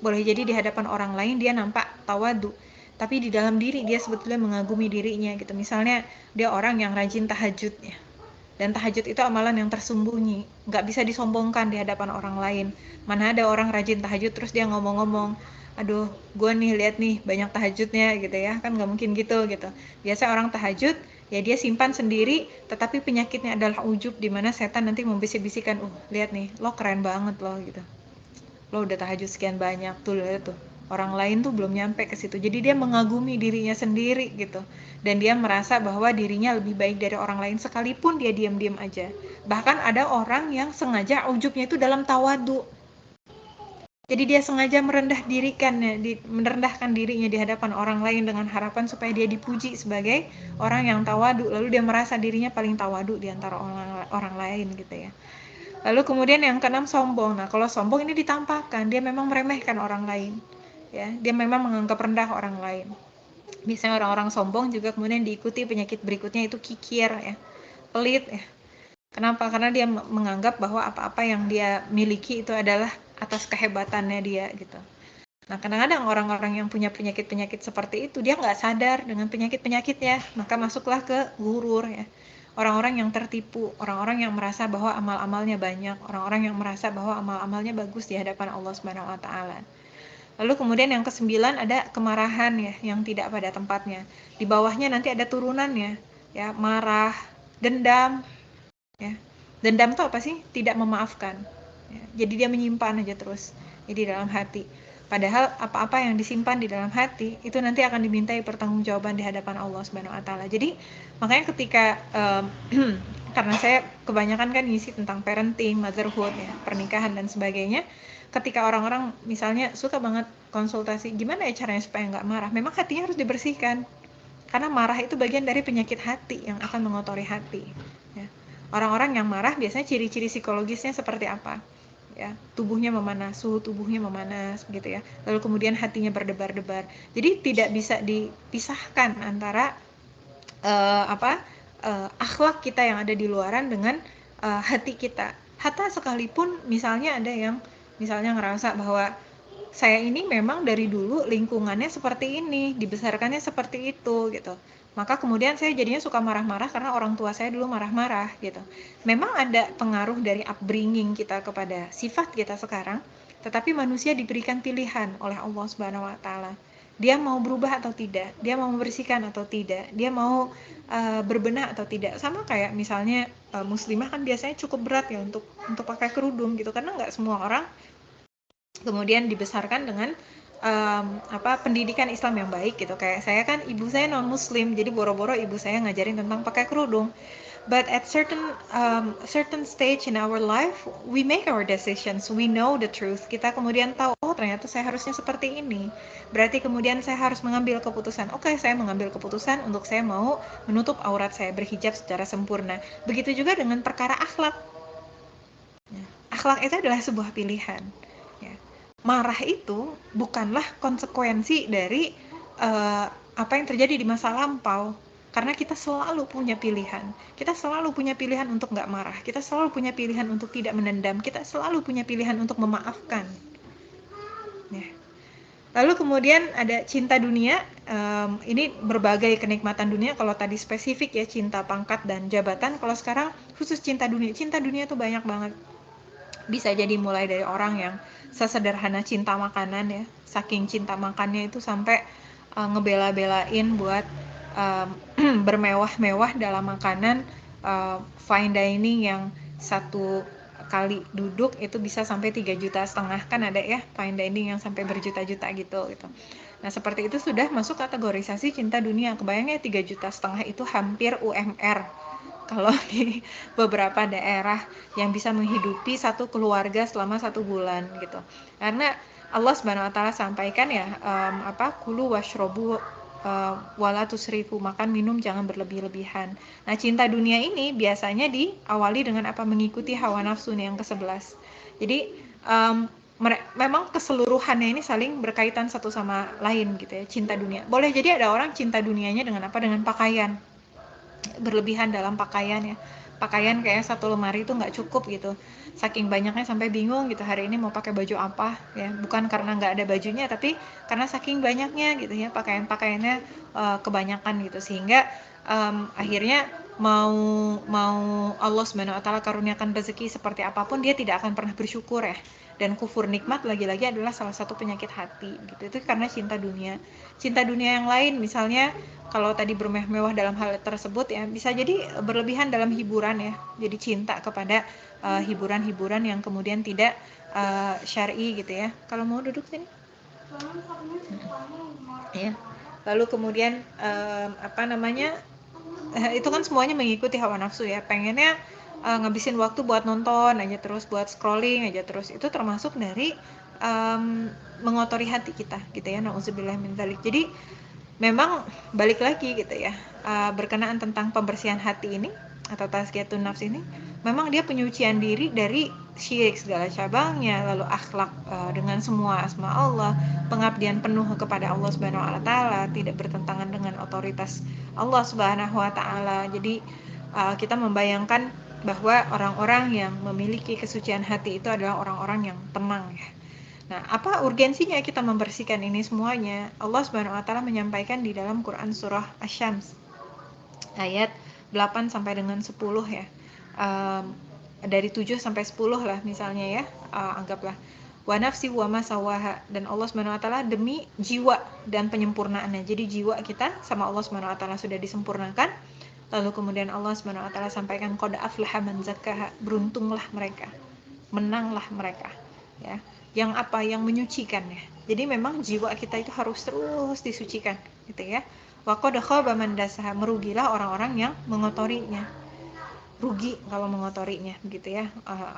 boleh jadi di hadapan orang lain dia nampak tawadu, tapi di dalam diri dia sebetulnya mengagumi dirinya gitu. Misalnya dia orang yang rajin tahajud ya, dan tahajud itu amalan yang tersembunyi, nggak bisa disombongkan di hadapan orang lain. Mana ada orang rajin tahajud terus dia ngomong-ngomong, aduh gue nih lihat nih banyak tahajudnya gitu ya, kan nggak mungkin gitu. Biasa orang tahajud ya dia simpan sendiri, tetapi penyakitnya adalah ujub, di mana setan nanti membisik-bisikan, lihat nih lo keren banget lo gitu, lo udah tahajud sekian banyak tuh, lihat tuh orang lain tuh belum nyampe ke situ. Jadi dia mengagumi dirinya sendiri gitu, dan dia merasa bahwa dirinya lebih baik dari orang lain sekalipun dia diam-diam aja. Bahkan ada orang yang sengaja ujubnya itu dalam tawadu. Jadi dia sengaja merendahkan dirinya di hadapan orang lain dengan harapan supaya dia dipuji sebagai orang yang tawadu. Lalu dia merasa dirinya paling tawadu di antara orang lain gitu ya. Lalu kemudian yang keenam, sombong. Nah, kalau sombong ini ditampakkan, dia memang meremehkan orang lain. Ya, dia memang menganggap rendah orang lain. Misalnya orang-orang sombong juga kemudian diikuti penyakit berikutnya, itu kikir ya, pelit ya. Kenapa? Karena dia menganggap bahwa apa-apa yang dia miliki itu adalah atas kehebatannya dia gitu. Nah, kadang-kadang orang-orang yang punya penyakit-penyakit seperti itu, dia nggak sadar dengan penyakit-penyakitnya, maka masuklah ke gurur ya. Orang-orang yang tertipu, orang-orang yang merasa bahwa amal-amalnya banyak, orang-orang yang merasa bahwa amal-amalnya bagus di hadapan Allah Subhanahu wa taala. Lalu kemudian yang ke-9 ada kemarahan ya, yang tidak pada tempatnya. Di bawahnya nanti ada turunannya ya, marah, dendam ya. Dendam itu apa sih? Tidak memaafkan ya. Jadi dia menyimpan aja terus di dalam hati, padahal apa-apa yang disimpan di dalam hati itu nanti akan dimintai pertanggungjawaban di hadapan Allah Subhanahu wa taala. Jadi makanya ketika karena saya kebanyakan kan ngisi tentang parenting, motherhood ya, pernikahan dan sebagainya, ketika orang-orang misalnya suka banget konsultasi gimana ya caranya supaya nggak marah, memang hatinya harus dibersihkan, karena marah itu bagian dari penyakit hati yang akan mengotori hati ya. Orang-orang yang marah biasanya ciri-ciri psikologisnya seperti apa ya, tubuhnya memanas, suhu tubuhnya memanas gitu ya, lalu kemudian hatinya berdebar-debar. Jadi tidak bisa dipisahkan antara akhlak kita yang ada di luaran dengan hati kita. Hatta sekalipun misalnya ada yang misalnya ngerasa bahwa saya ini memang dari dulu lingkungannya seperti ini, dibesarkannya seperti itu gitu. Maka kemudian saya jadinya suka marah-marah karena orang tua saya dulu marah-marah gitu. Memang ada pengaruh dari upbringing kita kepada sifat kita sekarang, tetapi manusia diberikan pilihan oleh Allah Subhanahu wa taala. Dia mau berubah atau tidak, dia mau membersihkan atau tidak, dia mau berbenah atau tidak. Sama kayak misalnya muslimah kan biasanya cukup berat ya untuk pakai kerudung gitu, karena nggak semua orang kemudian dibesarkan dengan pendidikan Islam yang baik gitu. Kayak saya kan, ibu saya non muslim, jadi boro-boro ibu saya ngajarin tentang pakai kerudung. But at certain stage in our life, we make our decisions, we know the truth. Kita kemudian tahu, oh ternyata saya harusnya seperti ini. Berarti kemudian saya harus mengambil keputusan. Oke, saya mengambil keputusan untuk saya mau menutup aurat saya, berhijab secara sempurna. Begitu juga dengan perkara akhlak. Akhlak itu adalah sebuah pilihan. Marah itu bukanlah konsekuensi dari apa yang terjadi di masa lampau. Karena kita selalu punya pilihan. Kita selalu punya pilihan untuk nggak marah. Kita selalu punya pilihan untuk tidak menendam. Kita selalu punya pilihan untuk memaafkan. Ya. Lalu kemudian ada cinta dunia. Ini berbagai kenikmatan dunia. Kalau tadi spesifik ya, cinta pangkat dan jabatan. Kalau sekarang khusus cinta dunia. Cinta dunia tuh banyak banget. Bisa jadi mulai dari orang yang sesederhana cinta makanan ya. Saking cinta makannya itu sampai ngebela-belain buat bermewah-mewah dalam makanan, fine dining yang satu kali duduk itu bisa sampai 3,5 juta, kan ada ya fine dining yang sampai berjuta-juta gitu. Nah seperti itu sudah masuk kategorisasi cinta dunia. Kebayangnya 3,5 juta itu hampir UMR kalau di beberapa daerah, yang bisa menghidupi satu keluarga selama 1 bulan gitu. Karena Allah Subhanahu wa taala sampaikan ya, kulu washrobu wala tusrifu, makan minum jangan berlebih-lebihan. Nah cinta dunia ini biasanya diawali dengan mengikuti hawa nafsu nih, yang ke-11. Jadi memang keseluruhannya ini saling berkaitan satu sama lain gitu ya, cinta dunia. Boleh jadi ada orang cinta dunianya dengan dengan pakaian, berlebihan dalam pakaian ya. Pakaian kayak satu lemari itu nggak cukup gitu, saking banyaknya sampai bingung gitu hari ini mau pakai baju apa ya. Bukan karena nggak ada bajunya, tapi karena saking banyaknya gitu ya, pakaiannya kebanyakan gitu, sehingga akhirnya mau Allah Subhanahu wa taala karuniakan rezeki seperti apapun, dia tidak akan pernah bersyukur ya. Dan kufur nikmat lagi-lagi adalah salah satu penyakit hati gitu. Itu karena cinta dunia yang lain, misalnya kalau tadi bermewah-mewah dalam hal tersebut ya, bisa jadi berlebihan dalam hiburan ya, jadi cinta kepada hiburan-hiburan yang kemudian tidak syar'i gitu ya. Kalau mau duduk sini ya. Lalu kemudian itu kan semuanya mengikuti hawa nafsu ya, pengennya ngabisin waktu buat nonton aja terus, buat scrolling aja terus, itu termasuk dari mengotori hati kita gitu ya, nauzubillah min dzalik. Jadi memang balik lagi gitu ya, berkenaan tentang pembersihan hati ini atau tazkiyatun nafs ini, memang dia penyucian diri dari syirik segala cabangnya, lalu akhlak dengan semua asma Allah, pengabdian penuh kepada Allah Subhanahu wa taala, tidak bertentangan dengan otoritas Allah Subhanahu wa taala. Jadi kita membayangkan bahwa orang-orang yang memiliki kesucian hati itu adalah orang-orang yang tenang ya. Nah, apa urgensinya kita membersihkan ini semuanya? Allah Subhanahu wa taala menyampaikan di dalam Quran surah Asy-Syams ayat 8 sampai dengan 10 ya. Dari 7 sampai 10 lah misalnya ya, anggaplah wa nafsi wa ma sawaha, dan Allah Subhanahu wa taala demi jiwa dan penyempurnaannya. Jadi jiwa kita sama Allah Subhanahu wa taala sudah disempurnakan. Lalu kemudian Allah Subhanahu wa taala sampaikan qad aflaha man zakkaha, beruntunglah mereka, menanglah mereka ya. Yang apa? Yang menyucikannya. Jadi memang jiwa kita itu harus terus disucikan gitu ya. Wa qad khaba man dasaha, merugilah orang-orang yang mengotorinya. Rugi kalau mengotorinya gitu ya,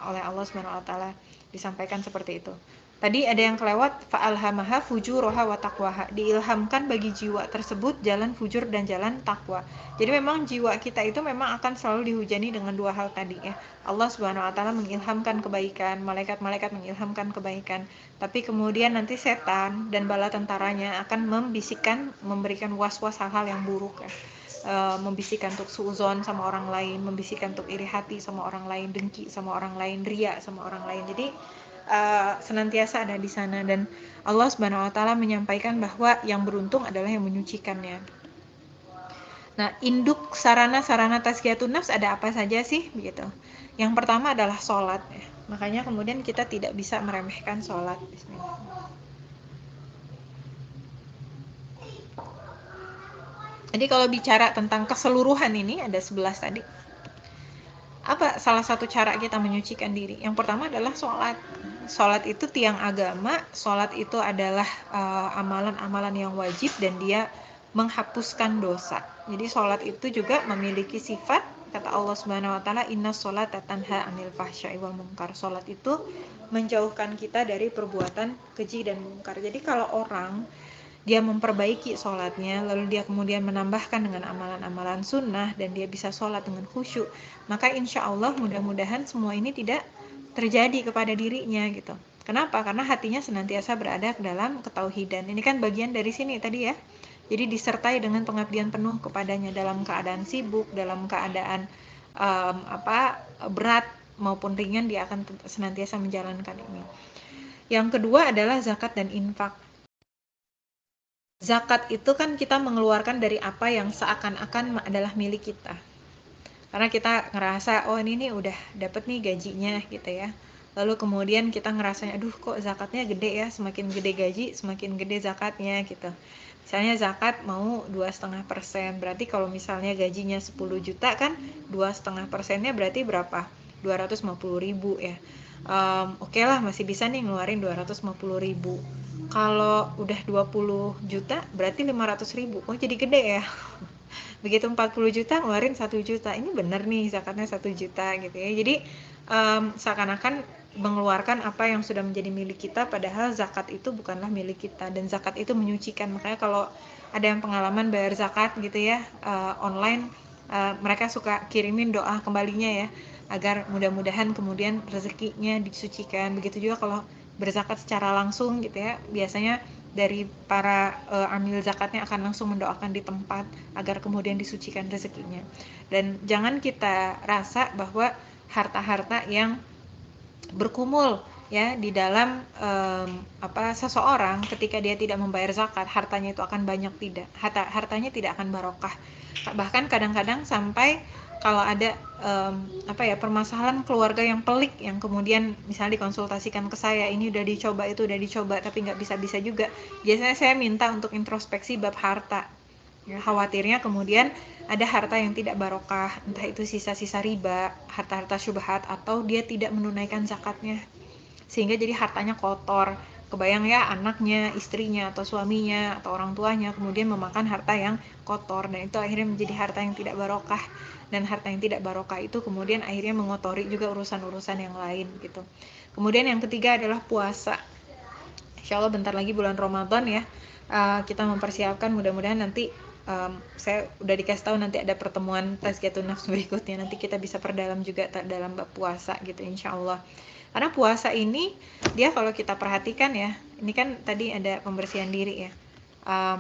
oleh Allah Subhanahu wa taala disampaikan seperti itu. Tadi ada yang kelewat, fa'alhamaha fujuraha wa taqwaha, diilhamkan bagi jiwa tersebut jalan fujur dan jalan takwa. Jadi memang jiwa kita itu memang akan selalu dihujani dengan dua hal tadi ya. Allah Subhanahu wa taala mengilhamkan kebaikan, malaikat-malaikat mengilhamkan kebaikan, tapi kemudian nanti setan dan bala tentaranya akan membisikkan, memberikan was-was hal-hal yang buruk ya. Membisikkan untuk suuzon sama orang lain, membisikkan untuk iri hati sama orang lain, dengki sama orang lain, ria sama orang lain. Jadi senantiasa ada di sana, dan Allah Subhanahu wa taala menyampaikan bahwa yang beruntung adalah yang menyucikannya. Nah, induk sarana-sarana tazkiyatun nafs ada apa saja sih begitu? Yang pertama adalah sholat ya. Makanya kemudian kita tidak bisa meremehkan sholat. Bismillah. Jadi kalau bicara tentang keseluruhan ini ada 11 tadi. Apa salah satu cara kita menyucikan diri? Yang pertama adalah sholat. Sholat itu tiang agama, sholat itu adalah amalan-amalan yang wajib dan dia menghapuskan dosa. Jadi sholat itu juga memiliki sifat, kata Allah Subhanahu wa taala, inna sholata tanha 'anil fahsya'i wal munkar. Sholat itu menjauhkan kita dari perbuatan keji dan mungkar. Jadi kalau orang dia memperbaiki sholatnya, lalu dia kemudian menambahkan dengan amalan-amalan sunnah, dan dia bisa sholat dengan khusyuk, maka insya Allah mudah-mudahan semua ini tidak terjadi kepada dirinya gitu. Kenapa? Karena hatinya senantiasa berada dalam ketauhidan. Ini kan bagian dari sini tadi ya. Jadi disertai dengan pengabdian penuh kepadanya dalam keadaan sibuk, dalam keadaan berat maupun ringan, dia akan senantiasa menjalankan ini. Yang kedua adalah zakat dan infak. Zakat itu kan kita mengeluarkan dari apa yang seakan-akan adalah milik kita. Karena kita ngerasa, oh ini nih udah dapet nih gajinya gitu ya. Lalu kemudian kita ngerasanya, aduh kok zakatnya gede ya, semakin gede gaji, semakin gede zakatnya gitu. Misalnya zakat mau 2,5%, berarti kalau misalnya gajinya 10 juta kan 2,5%-nya berarti berapa? 250.000 ya. Oke lah, masih bisa nih ngeluarin 250.000. Kalau udah 20 juta berarti 500.000. Oh jadi gede ya. Begitu 40 juta ngeluarin 1 juta, ini bener nih zakatnya 1 juta gitu ya. Jadi seakan-akan mengeluarkan apa yang sudah menjadi milik kita, padahal zakat itu bukanlah milik kita, dan zakat itu menyucikan. Makanya kalau ada yang pengalaman bayar zakat gitu ya online, mereka suka kirimin doa kembalinya ya, agar mudah-mudahan kemudian rezekinya disucikan. Begitu juga kalau berzakat secara langsung gitu ya, biasanya dari para amil zakatnya akan langsung mendoakan di tempat agar kemudian disucikan rezekinya. Dan jangan kita rasa bahwa harta-harta yang berkumul ya di dalam seseorang ketika dia tidak membayar zakat, hartanya itu akan banyak, tidak. Hartanya tidak akan barokah. Bahkan kadang-kadang sampai kalau ada permasalahan keluarga yang pelik yang kemudian misalnya dikonsultasikan ke saya, ini udah dicoba, itu udah dicoba tapi nggak bisa-bisa juga, biasanya saya minta untuk introspeksi bab harta. Ya, khawatirnya kemudian ada harta yang tidak barokah, entah itu sisa-sisa riba, harta-harta syubhat, atau dia tidak menunaikan zakatnya sehingga jadi hartanya kotor. Kebayang ya, anaknya, istrinya, atau suaminya, atau orang tuanya kemudian memakan harta yang kotor, dan itu akhirnya menjadi harta yang tidak barokah. Dan harta yang tidak barokah itu kemudian akhirnya mengotori juga urusan-urusan yang lain gitu. Kemudian yang ketiga adalah puasa. Insya Allah bentar lagi bulan Ramadan ya. Kita mempersiapkan, mudah-mudahan nanti saya udah dikasih tahu nanti ada pertemuan tazkiyatun nafs berikutnya, nanti kita bisa perdalam juga dalam bab puasa gitu insya Allah. Karena puasa ini dia kalau kita perhatikan ya, ini kan tadi ada pembersihan diri ya.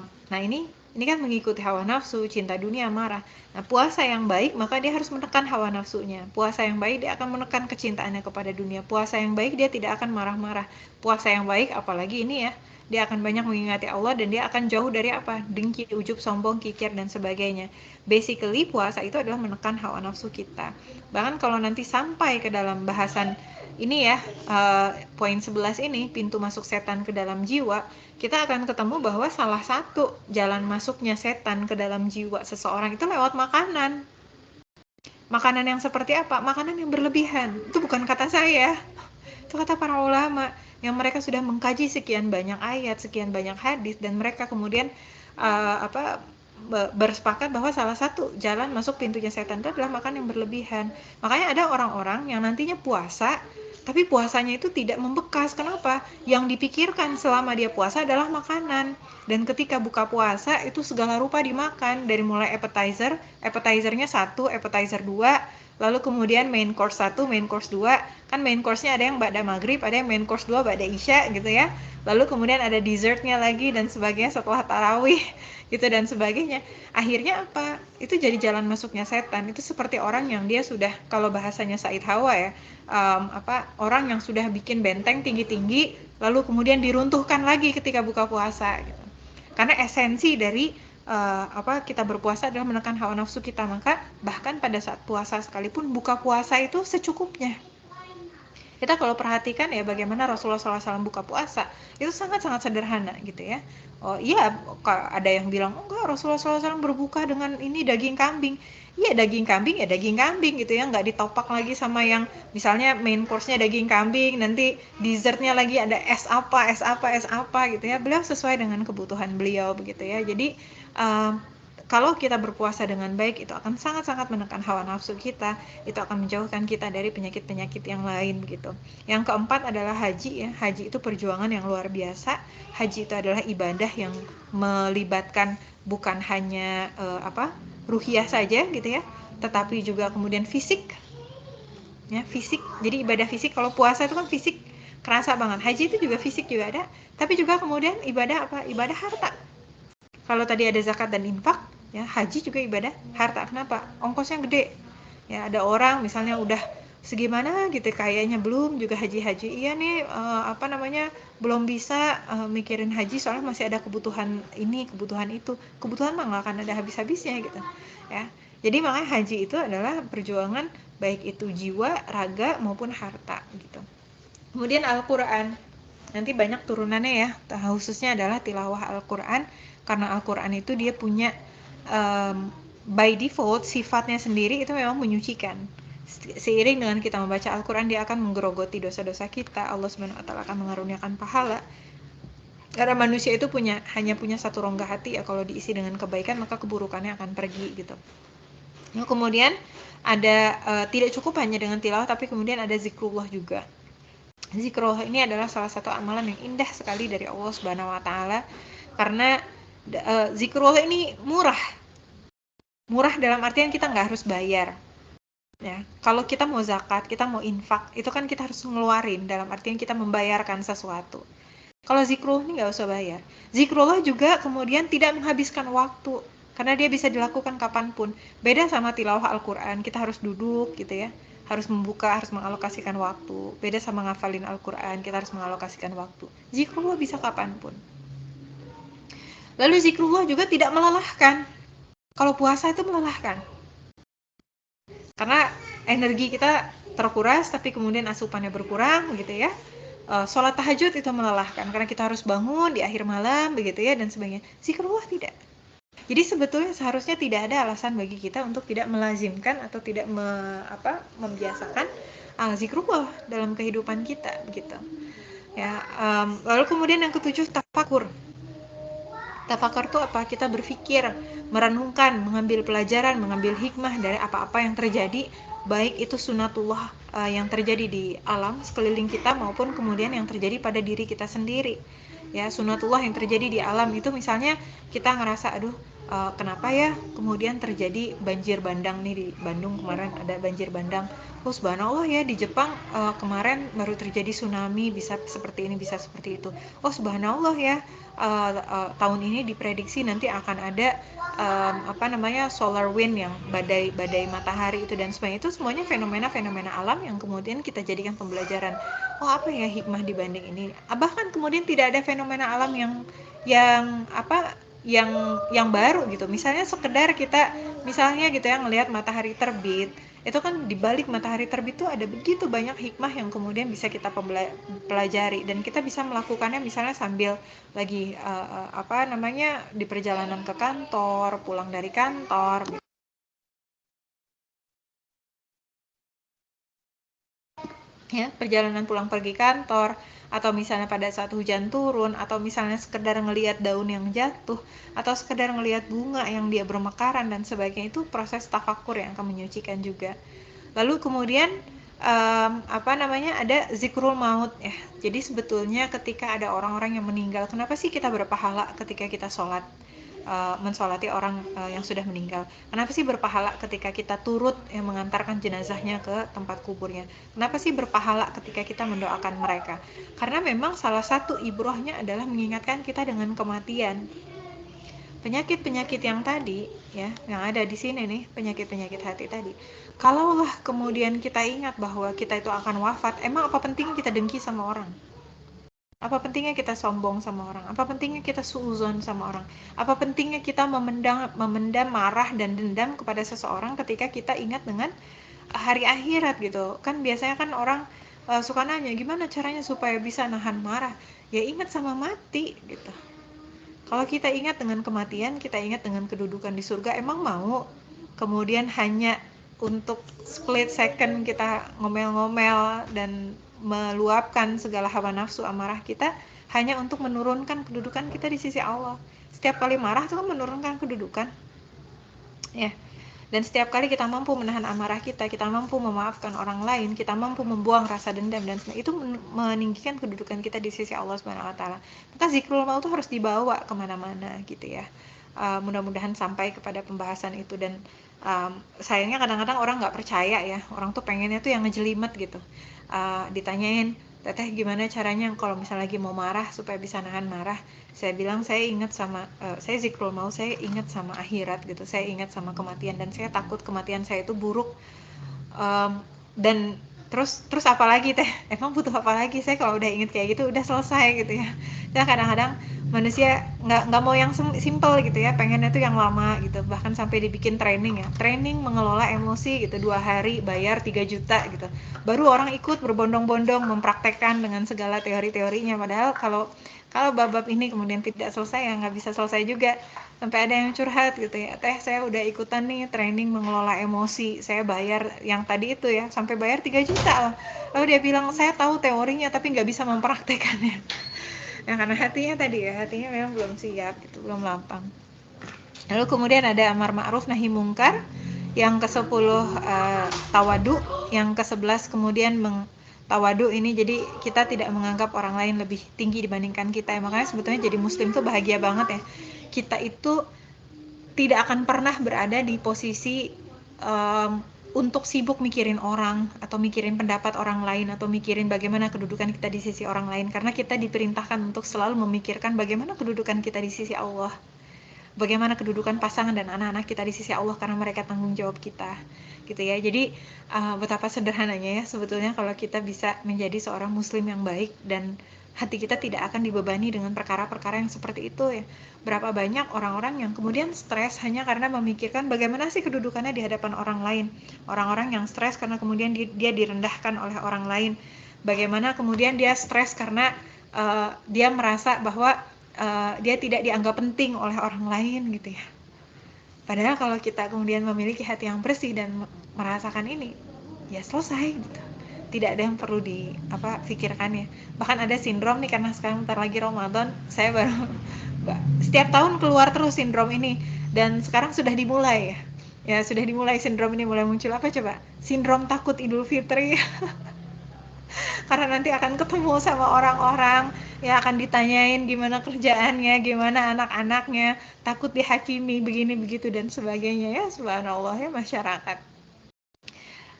Nah ini kan mengikuti hawa nafsu, cinta dunia, marah. Nah puasa yang baik maka dia harus menekan hawa nafsunya. Puasa yang baik dia akan menekan kecintaannya kepada dunia. Puasa yang baik dia tidak akan marah-marah. Puasa yang baik apalagi ini ya, dia akan banyak mengingati Allah dan dia akan jauh dari dengki, ujub, sombong, kikir dan sebagainya. Basically puasa itu adalah menekan hawa nafsu kita. Bahkan kalau nanti sampai ke dalam bahasan ini ya, poin 11 ini, pintu masuk setan ke dalam jiwa, kita akan ketemu bahwa salah satu jalan masuknya setan ke dalam jiwa seseorang itu lewat makanan. Makanan yang seperti apa? Makanan yang berlebihan. Itu bukan kata saya, itu kata para ulama yang mereka sudah mengkaji sekian banyak ayat, sekian banyak hadis, dan mereka kemudian bersepakat bahwa salah satu jalan masuk pintunya setan itu adalah makan yang berlebihan. Makanya ada orang-orang yang nantinya puasa tapi puasanya itu tidak membekas. Kenapa? Yang dipikirkan selama dia puasa adalah makanan, dan ketika buka puasa itu segala rupa dimakan, dari mulai appetizernya 1, appetizer 2, lalu kemudian main course 1, main course 2, kan main course-nya ada yang ba'da maghrib, ada yang main course 2 ba'da isya gitu ya, lalu kemudian ada dessertnya lagi dan sebagainya setelah tarawih gitu dan sebagainya. Akhirnya apa? Itu jadi jalan masuknya setan. Itu seperti orang yang dia sudah, kalau bahasanya Said Hawa ya, orang yang sudah bikin benteng tinggi-tinggi lalu kemudian diruntuhkan lagi ketika buka puasa gitu. Karena esensi dari kita berpuasa adalah menekan hawa nafsu kita, maka bahkan pada saat puasa sekalipun buka puasa itu secukupnya. Kita kalau perhatikan ya bagaimana Rasulullah SAW buka puasa, itu sangat-sangat sederhana gitu ya. Oh iya, ada yang bilang, oh enggak, Rasulullah SAW berbuka dengan ini daging kambing. Iya, daging kambing ya daging kambing gitu ya, nggak ditopak lagi sama yang misalnya main course-nya daging kambing, nanti dessertnya lagi ada es apa gitu ya. Beliau sesuai dengan kebutuhan beliau begitu ya. Jadi kalau kita berpuasa dengan baik, itu akan sangat-sangat menekan hawa nafsu kita, itu akan menjauhkan kita dari penyakit-penyakit yang lain begitu. Yang keempat adalah haji ya. Haji itu perjuangan yang luar biasa. Haji itu adalah ibadah yang melibatkan bukan hanya ruhiyah saja gitu ya, tetapi juga kemudian fisik. Ya, fisik. Jadi ibadah fisik, kalau puasa itu kan fisik kerasa banget. Haji itu juga fisik juga ada, tapi juga kemudian ibadah Ibadah harta. Kalau tadi ada zakat dan infak, ya haji juga ibadah harta. Kenapa? Ongkosnya gede. Ya ada orang misalnya udah segimana gitu kayaknya belum juga haji-haji. Iya nih belum bisa mikirin haji soalnya masih ada kebutuhan ini, kebutuhan itu. Kebutuhan mah nggak akan ada habis-habisnya gitu. Ya. Jadi makanya haji itu adalah perjuangan baik itu jiwa, raga maupun harta gitu. Kemudian Al-Qur'an. Nanti banyak turunannya ya. Khususnya adalah tilawah Al-Qur'an, karena Al-Qur'an itu dia punya by default sifatnya sendiri itu memang menyucikan. Seiring dengan kita membaca Al-Qur'an, dia akan menggerogoti dosa-dosa kita. Allah Subhanahu wa taala akan mengaruniakan pahala. Karena manusia itu hanya punya satu rongga hati ya, kalau diisi dengan kebaikan maka keburukannya akan pergi gitu. Nah, kemudian ada tidak cukup hanya dengan tilawah, tapi kemudian ada zikrullah juga. Zikrullah ini adalah salah satu amalan yang indah sekali dari Allah Subhanahu wa taala, karena zikrullah ini murah dalam artian kita nggak harus bayar ya. Kalau kita mau zakat, kita mau infak, itu kan kita harus ngeluarin, dalam artian kita membayarkan sesuatu. Kalau zikrullah ini nggak usah bayar. Zikrullah juga kemudian tidak menghabiskan waktu, karena dia bisa dilakukan kapanpun. Beda sama tilawah Al-Qur'an, kita harus duduk gitu ya, harus membuka, harus mengalokasikan waktu. Beda sama ngafalin Al-Qur'an, kita harus mengalokasikan waktu. Zikrullah bisa kapanpun. Lalu zikrullah juga tidak melelahkan. Kalau puasa itu melelahkan. Karena energi kita terkuras tapi kemudian asupannya berkurang begitu ya. Sholat tahajud itu melelahkan karena kita harus bangun di akhir malam begitu ya dan sebagainya. Zikrullah tidak. Jadi sebetulnya seharusnya tidak ada alasan bagi kita untuk tidak melazimkan atau tidak membiasakan zikrullah dalam kehidupan kita begitu. Ya, lalu kemudian yang ketujuh, tafakur. Tafakur itu apa? Kita berpikir, merenungkan, mengambil pelajaran, mengambil hikmah dari apa-apa yang terjadi, baik itu sunatullah yang terjadi di alam sekeliling kita maupun kemudian yang terjadi pada diri kita sendiri. Ya, sunatullah yang terjadi di alam itu misalnya kita ngerasa aduh kenapa ya kemudian terjadi banjir bandang nih di Bandung kemarin ada banjir bandang. Oh subhanallah ya di Jepang kemarin baru terjadi tsunami bisa seperti ini bisa seperti itu. Oh subhanallah ya tahun ini diprediksi nanti akan ada solar wind yang badai matahari itu dan sebagainya. Itu semuanya fenomena-fenomena alam yang kemudian kita jadikan pembelajaran. Oh apa ya hikmah dibanding ini? Bahkan kemudian tidak ada fenomena alam yang baru gitu. Misalnya sekedar kita misalnya gitu ya ngelihat matahari terbit, itu kan di balik matahari terbit itu ada begitu banyak hikmah yang kemudian bisa kita pelajari dan kita bisa melakukannya misalnya sambil lagi di perjalanan ke kantor, pulang dari kantor. Ya, perjalanan pulang pergi kantor atau misalnya pada saat hujan turun atau misalnya sekedar ngelihat daun yang jatuh atau sekedar ngelihat bunga yang dia bermekaran dan sebagainya itu proses tafakur yang akan menyucikan juga. Lalu kemudian ada zikrul maut ya. Jadi sebetulnya ketika ada orang-orang yang meninggal, kenapa sih kita berpahala ketika kita sholat? Mensolati orang yang sudah meninggal. Kenapa sih berpahala ketika kita turut mengantarkan jenazahnya ke tempat kuburnya? Kenapa sih berpahala ketika kita mendoakan mereka? Karena memang salah satu ibrahnya adalah mengingatkan kita dengan kematian. Penyakit-penyakit yang tadi ya, yang ada di sini nih, penyakit-penyakit hati tadi. Kalaulah kemudian kita ingat bahwa kita itu akan wafat, emang apa penting kita dengki sama orang? Apa pentingnya kita sombong sama orang? Apa pentingnya kita suuzon sama orang? Apa pentingnya kita memendam marah dan dendam kepada seseorang ketika kita ingat dengan hari akhirat gitu? Kan biasanya kan orang suka nanya, gimana caranya supaya bisa nahan marah? Ya ingat sama mati gitu. Kalau kita ingat dengan kematian, kita ingat dengan kedudukan di surga, emang mau kemudian hanya untuk split second kita ngomel-ngomel dan meluapkan segala hawa nafsu amarah kita hanya untuk menurunkan kedudukan kita di sisi Allah. Setiap kali marah itu kan menurunkan kedudukan. Ya. Dan setiap kali kita mampu menahan amarah kita mampu memaafkan orang lain, kita mampu membuang rasa dendam dan itu meninggikan kedudukan kita di sisi Allah Subhanahu wa taala. Maka zikrul maut itu harus dibawa kemana-mana gitu ya. Mudah-mudahan sampai kepada pembahasan itu dan sayangnya kadang-kadang orang nggak percaya ya, orang tuh pengennya tuh yang ngejelimet gitu. Ditanyain, Teteh gimana caranya kalau misalnya lagi mau marah supaya bisa nahan marah? Saya bilang saya ingat sama saya zikrul maut, saya ingat sama akhirat gitu, saya ingat sama kematian dan saya takut kematian saya itu buruk. Dan terus apa lagi teh? Emang butuh apa lagi? Saya kalau udah inget kayak gitu udah selesai gitu ya. Ya kadang-kadang manusia nggak mau yang simple gitu ya, pengennya tuh yang lama gitu, bahkan sampai dibikin training ya, training mengelola emosi gitu, 2 hari bayar 3 juta gitu, baru orang ikut berbondong-bondong mempraktekkan dengan segala teori-teorinya, padahal kalau bab-bab ini kemudian tidak selesai ya nggak bisa selesai juga. Sampai ada yang curhat gitu ya, Teh saya udah ikutan nih training mengelola emosi, saya bayar yang tadi itu ya, sampai bayar 3 juta loh. Lalu dia bilang saya tahu teorinya tapi nggak bisa mempraktekannya. Ya karena hatinya tadi ya, hatinya memang belum siap gitu, belum lapang. Lalu kemudian ada amar ma'ruf nahi mungkar, yang ke-10 tawadu, yang ke-11 kemudian tawadu ini jadi kita tidak menganggap orang lain lebih tinggi dibandingkan kita. Makanya sebetulnya jadi muslim tuh bahagia banget ya. Kita itu tidak akan pernah berada di posisi untuk sibuk mikirin orang atau mikirin pendapat orang lain atau mikirin bagaimana kedudukan kita di sisi orang lain, karena kita diperintahkan untuk selalu memikirkan bagaimana kedudukan kita di sisi Allah, bagaimana kedudukan pasangan dan anak-anak kita di sisi Allah karena mereka tanggung jawab kita gitu ya. Jadi betapa sederhananya ya sebetulnya kalau kita bisa menjadi seorang muslim yang baik dan hati kita tidak akan dibebani dengan perkara-perkara yang seperti itu ya. Berapa banyak orang-orang yang kemudian stres hanya karena memikirkan bagaimana sih kedudukannya di hadapan orang lain. Orang-orang yang stres karena kemudian dia direndahkan oleh orang lain. Bagaimana kemudian dia stres karena dia merasa bahwa dia tidak dianggap penting oleh orang lain gitu ya. Padahal kalau kita kemudian memiliki hati yang bersih dan merasakan ini, ya selesai gitu. Tidak ada yang perlu pikirkan ya. Bahkan ada sindrom nih, karena sekarang bentar lagi Ramadan, saya baru setiap tahun keluar terus sindrom ini, dan sekarang sudah dimulai ya. Ya sudah dimulai sindrom ini mulai muncul. Apa coba? Sindrom takut Idul Fitri. Karena nanti akan ketemu sama orang-orang, ya akan ditanyain gimana kerjaannya, gimana anak-anaknya, takut dihakimi begini begitu dan sebagainya ya. Subhanallah ya masyarakat.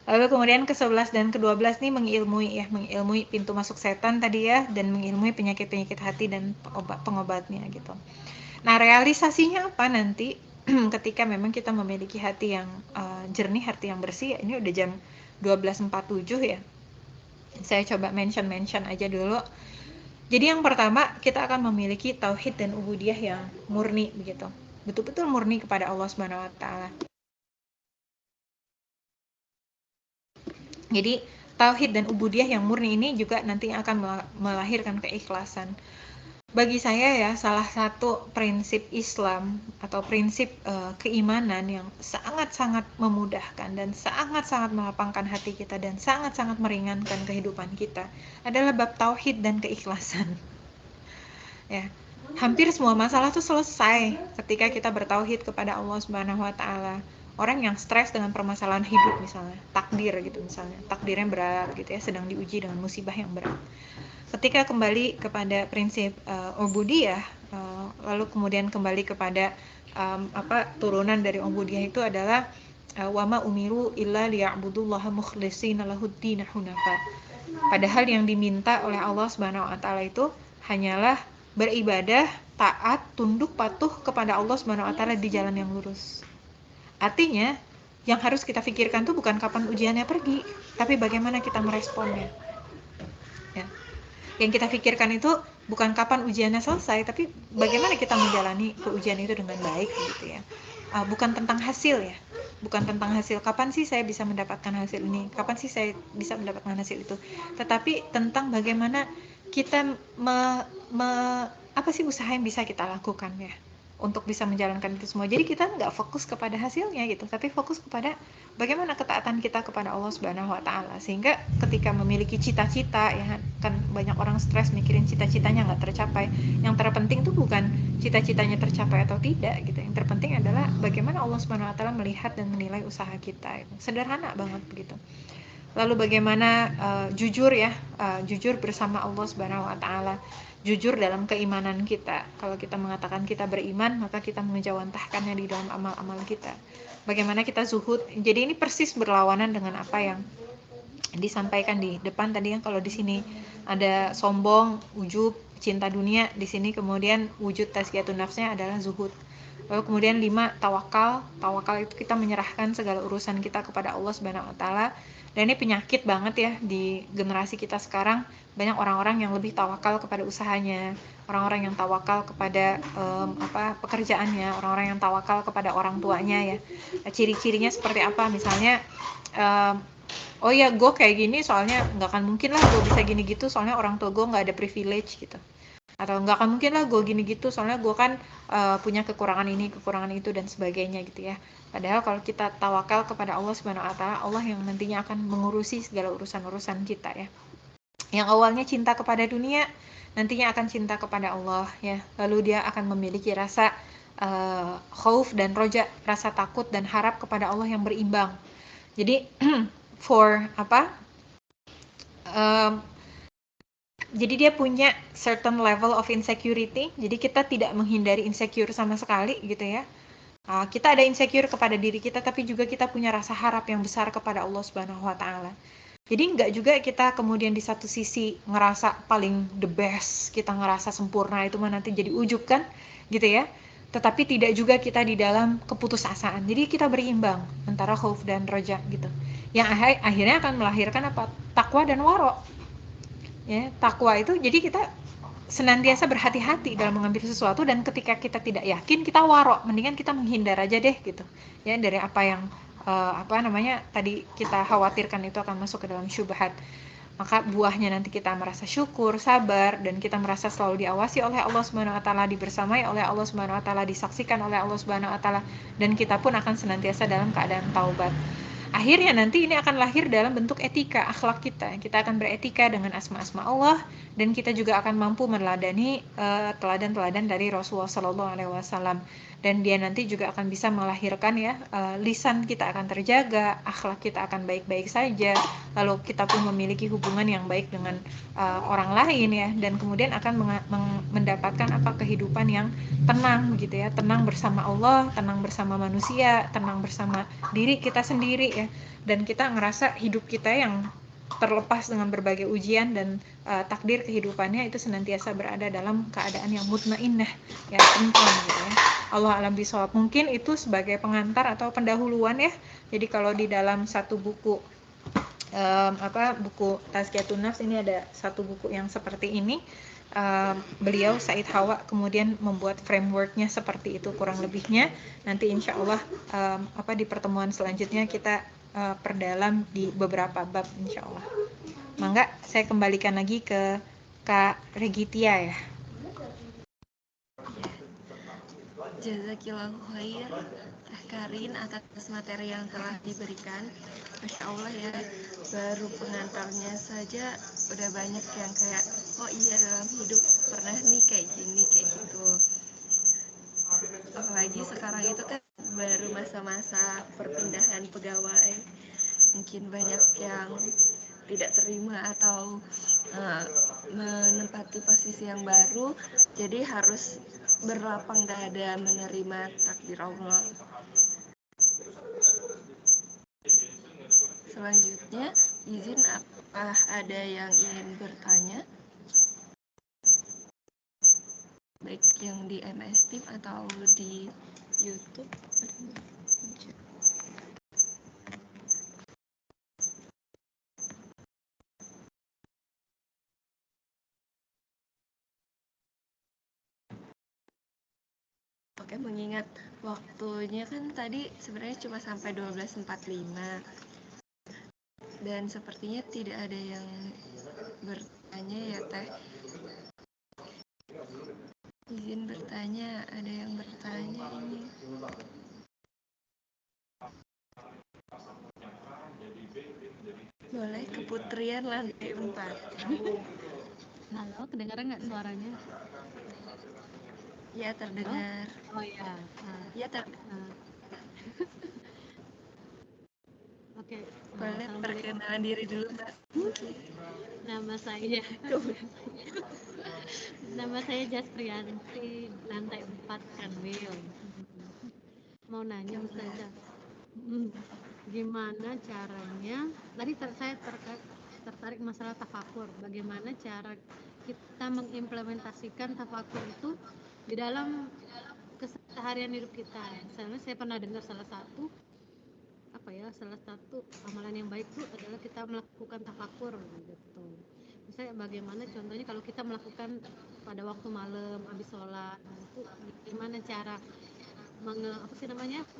Lalu kemudian ke-11 dan ke-12 nih mengilmui pintu masuk setan tadi ya, dan mengilmui penyakit-penyakit hati dan pengobatnya gitu. Nah, realisasinya apa nanti ketika memang kita memiliki hati yang jernih, hati yang bersih ya. Ini udah jam 12.47 ya. Saya coba mention aja dulu. Jadi yang pertama, kita akan memiliki tauhid dan ubudiyah yang murni begitu. Betul-betul murni kepada Allah Subhanahu wa taala. Jadi tauhid dan ubudiyah yang murni ini juga nanti akan melahirkan keikhlasan. Bagi saya ya, salah satu prinsip Islam atau prinsip keimanan yang sangat-sangat memudahkan dan sangat-sangat melapangkan hati kita dan sangat-sangat meringankan kehidupan kita adalah bab tauhid dan keikhlasan. Ya, hampir semua masalah itu selesai ketika kita bertauhid kepada Allah Subhanahu wa taala. Orang yang stres dengan permasalahan hidup misalnya, takdir gitu misalnya, takdirnya berat gitu ya, sedang diuji dengan musibah yang berat. Ketika kembali kepada prinsip ubudiyah, lalu kemudian kembali kepada turunan dari ubudiyah itu adalah wama umiru illa liya'budullaha mukhlishina lahuddin hunafa. Padahal yang diminta oleh Allah Subhanahu wa taala itu hanyalah beribadah, taat, tunduk, patuh kepada Allah Subhanahu wa taala di jalan yang lurus. Artinya, yang harus kita pikirkan tuh bukan kapan ujiannya pergi, tapi bagaimana kita meresponnya. Ya. Yang kita pikirkan itu bukan kapan ujiannya selesai, tapi bagaimana kita menjalani ujian itu dengan baik gitu ya. Bukan tentang hasil ya. Bukan tentang hasil, kapan sih saya bisa mendapatkan hasil ini, kapan sih saya bisa mendapatkan hasil itu. Tetapi tentang bagaimana kita apa sih usaha yang bisa kita lakukan ya untuk bisa menjalankan itu semua. Jadi kita nggak fokus kepada hasilnya gitu, tapi fokus kepada bagaimana ketaatan kita kepada Allah Subhanahu wa taala. Sehingga ketika memiliki cita-cita ya, kan banyak orang stres mikirin cita-citanya nggak tercapai. Yang terpenting tuh bukan cita-citanya tercapai atau tidak gitu. Yang terpenting adalah bagaimana Allah Subhanahu wa taala melihat dan menilai usaha kita. Sederhana banget begitu. Lalu bagaimana jujur ya, jujur bersama Allah Subhanahu wa taala. Jujur dalam keimanan kita. Kalau kita mengatakan kita beriman, maka kita mengejawantahkannya di dalam amal-amal kita. Bagaimana kita zuhud. Jadi ini persis berlawanan dengan apa yang disampaikan di depan tadi, yang kalau di sini ada sombong, ujub, cinta dunia, di sini kemudian wujud tazkiyatun nafsnya adalah zuhud. Lalu kemudian 5, tawakal. Tawakal itu kita menyerahkan segala urusan kita kepada Allah Subhanahu wa taala. Dan ini penyakit banget ya di generasi kita sekarang. Banyak orang-orang yang lebih tawakal kepada usahanya, orang-orang yang tawakal kepada pekerjaannya, orang-orang yang tawakal kepada orang tuanya ya. Ciri-cirinya seperti apa? Misalnya oh ya gue kayak gini soalnya nggak akan mungkin lah gue bisa gini gitu soalnya orang tua gue nggak ada privilege gitu. Atau nggak akan mungkin lah gue gini gitu soalnya gue kan punya kekurangan ini, kekurangan itu dan sebagainya gitu ya. Padahal kalau kita tawakal kepada Allah Subhanahu wa taala, Allah yang nantinya akan mengurusi segala urusan-urusan kita ya. Yang awalnya cinta kepada dunia, nantinya akan cinta kepada Allah ya. Lalu dia akan memiliki rasa khauf dan roja, rasa takut dan harap kepada Allah yang berimbang. Jadi jadi dia punya certain level of insecurity. Jadi kita tidak menghindari insecure sama sekali gitu ya. Kita ada insecure kepada diri kita, tapi juga kita punya rasa harap yang besar kepada Allah Subhanahu wa taala. Jadi enggak juga kita kemudian di satu sisi ngerasa paling the best, kita ngerasa sempurna, itu mah nanti jadi ujub kan gitu ya. Tetapi tidak juga kita di dalam keputusasaan. Jadi kita berimbang antara khauf dan roja gitu. Yang akhirnya akan melahirkan apa? Takwa dan waro. Ya, takwa itu jadi kita senantiasa berhati-hati dalam mengambil sesuatu, dan ketika kita tidak yakin kita warok, mendingan kita menghindar aja deh gitu ya dari apa yang tadi kita khawatirkan itu akan masuk ke dalam syubhat. Maka buahnya nanti kita merasa syukur, sabar, dan kita merasa selalu diawasi oleh Allah Subhanahu wa taala, dibersamai oleh Allah Subhanahu wa taala, disaksikan oleh Allah Subhanahu wa taala, dan kita pun akan senantiasa dalam keadaan taubat. Akhirnya nanti ini akan lahir dalam bentuk etika, akhlak kita. Kita akan beretika dengan asma-asma Allah, dan kita juga akan mampu meneladani teladan-teladan dari Rasulullah Sallallahu Alaihi Wasallam. Dan dia nanti juga akan bisa melahirkan lisan kita akan terjaga, akhlak kita akan baik-baik saja, lalu kita pun memiliki hubungan yang baik dengan orang lain ya, dan kemudian akan mendapatkan kehidupan yang tenang gitu ya, tenang bersama Allah, tenang bersama manusia, tenang bersama diri kita sendiri ya, dan kita ngerasa hidup kita yang terlepas dengan berbagai ujian dan takdir kehidupannya itu senantiasa berada dalam keadaan yang mutmainnah ya, tentram gitu ya. Allah alam bisawab. Mungkin itu sebagai pengantar atau pendahuluan ya. Jadi kalau di dalam satu buku buku Tazkiyatun Nafs ini ada satu buku yang seperti ini. Beliau Said Hawa kemudian membuat frameworknya seperti itu kurang lebihnya. Nanti insya Allah di pertemuan selanjutnya kita perdalam di beberapa bab insya Allah. Mangga saya kembalikan lagi ke Kak Regitia ya. Jazakillahu khair Karin atas materi yang telah diberikan. Masya Allah ya, baru pengantarnya saja udah banyak yang kayak, oh iya dalam hidup pernah nih kayak gini, kayak gitu. Apalagi sekarang itu kan baru masa-masa perpindahan pegawai, mungkin banyak yang tidak terima atau menempati posisi yang baru, jadi harus berlapang dada menerima takdir Allah. Selanjutnya, izin apa ada yang ingin bertanya? Baik yang di MS Team atau di YouTube. Oke, mengingat waktunya kan tadi sebenarnya cuma sampai 12.45 dan sepertinya tidak ada yang bertanya ya Teh. Izin bertanya, ada yang bertanya ini. Boleh Keputrian lantai 4. Halo, kedengaran nggak suaranya? Ya, terdengar. Oh ya. Ya, terdengar. Oke. Boleh perkenalan diri dulu, Mbak. Nama saya Jasprianti, lantai 4 Kanwil. Mau nanya Ustazah, gimana caranya? Tadi saya tertarik masalah tafakur. Bagaimana cara kita mengimplementasikan tafakur itu di dalam keseharian hidup kita? Misalnya saya pernah dengar salah satu amalan yang baik itu adalah kita melakukan tafakur gitu. Misalnya bagaimana contohnya kalau kita melakukan pada waktu malam habis sholat, itu gimana cara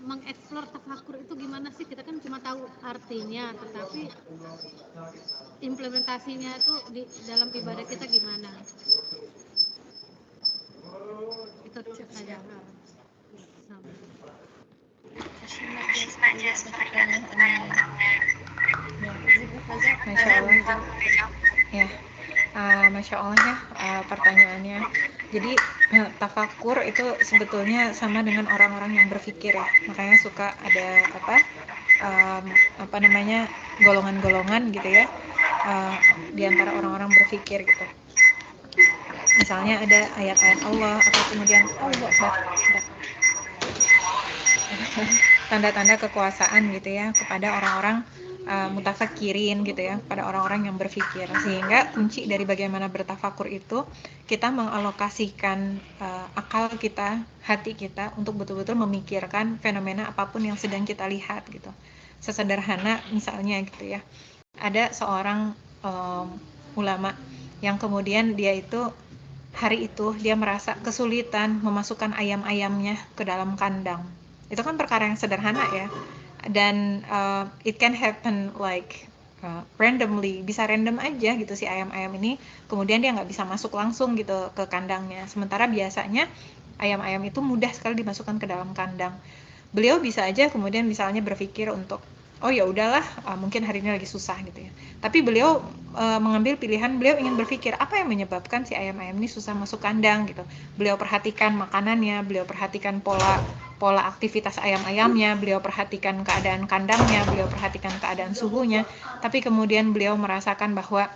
mengeksplor tafakur itu gimana sih? Kita kan cuma tahu artinya, tetapi implementasinya itu di dalam ibadah kita gimana? Itu saja. Masya Allah ya, Masya Allah ya pertanyaannya. Jadi tafakur itu sebetulnya sama dengan orang-orang yang berpikir ya, makanya suka ada golongan-golongan gitu ya di antara orang-orang berpikir gitu. Misalnya ada ayat-ayat Allah atau kemudian tanda-tanda kekuasaan gitu ya kepada orang-orang mutafakirin gitu ya, pada orang-orang yang berpikir. Sehingga kunci dari bagaimana bertafakur itu kita mengalokasikan akal kita, hati kita untuk betul-betul memikirkan fenomena apapun yang sedang kita lihat gitu. Sesederhana misalnya gitu ya, ada seorang ulama yang kemudian dia itu hari itu dia merasa kesulitan memasukkan ayam-ayamnya ke dalam kandang. Itu kan perkara yang sederhana ya. Dan it can happen like randomly, bisa random aja gitu si ayam-ayam ini, kemudian dia nggak bisa masuk langsung gitu ke kandangnya. Sementara biasanya ayam-ayam itu mudah sekali dimasukkan ke dalam kandang. Beliau bisa aja kemudian misalnya berpikir untuk oh ya udahlah, mungkin hari ini lagi susah gitu ya. Tapi beliau mengambil pilihan, beliau ingin berpikir apa yang menyebabkan si ayam-ayam ini susah masuk kandang gitu. Beliau perhatikan makanannya, beliau perhatikan pola aktivitas ayam-ayamnya, beliau perhatikan keadaan kandangnya, beliau perhatikan keadaan suhunya. Tapi kemudian beliau merasakan bahwa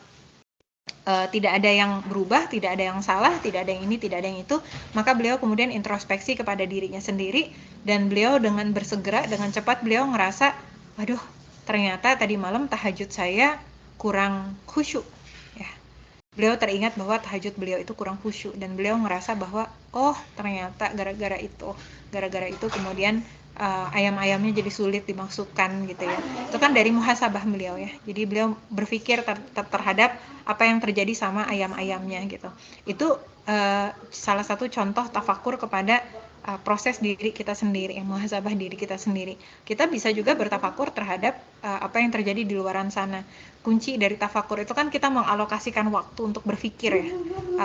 tidak ada yang berubah, tidak ada yang salah, tidak ada yang ini, tidak ada yang itu, maka beliau kemudian introspeksi kepada dirinya sendiri, dan beliau dengan bersegera, dengan cepat beliau ngerasa, waduh, ternyata tadi malam tahajud saya kurang khusyuk. Ya. Beliau teringat bahwa tahajud beliau itu kurang khusyuk, dan beliau ngerasa bahwa, oh ternyata gara-gara itu kemudian ayam-ayamnya jadi sulit dimasukkan gitu ya. Itu kan dari muhasabah beliau ya. Jadi beliau berpikir terhadap apa yang terjadi sama ayam-ayamnya gitu. Itu salah satu contoh tafakur kepada proses diri kita sendiri, muhasabah diri kita sendiri. Kita bisa juga bertafakur terhadap apa yang terjadi di luaran sana. Kunci dari tafakur itu kan kita mengalokasikan waktu untuk berpikir ya,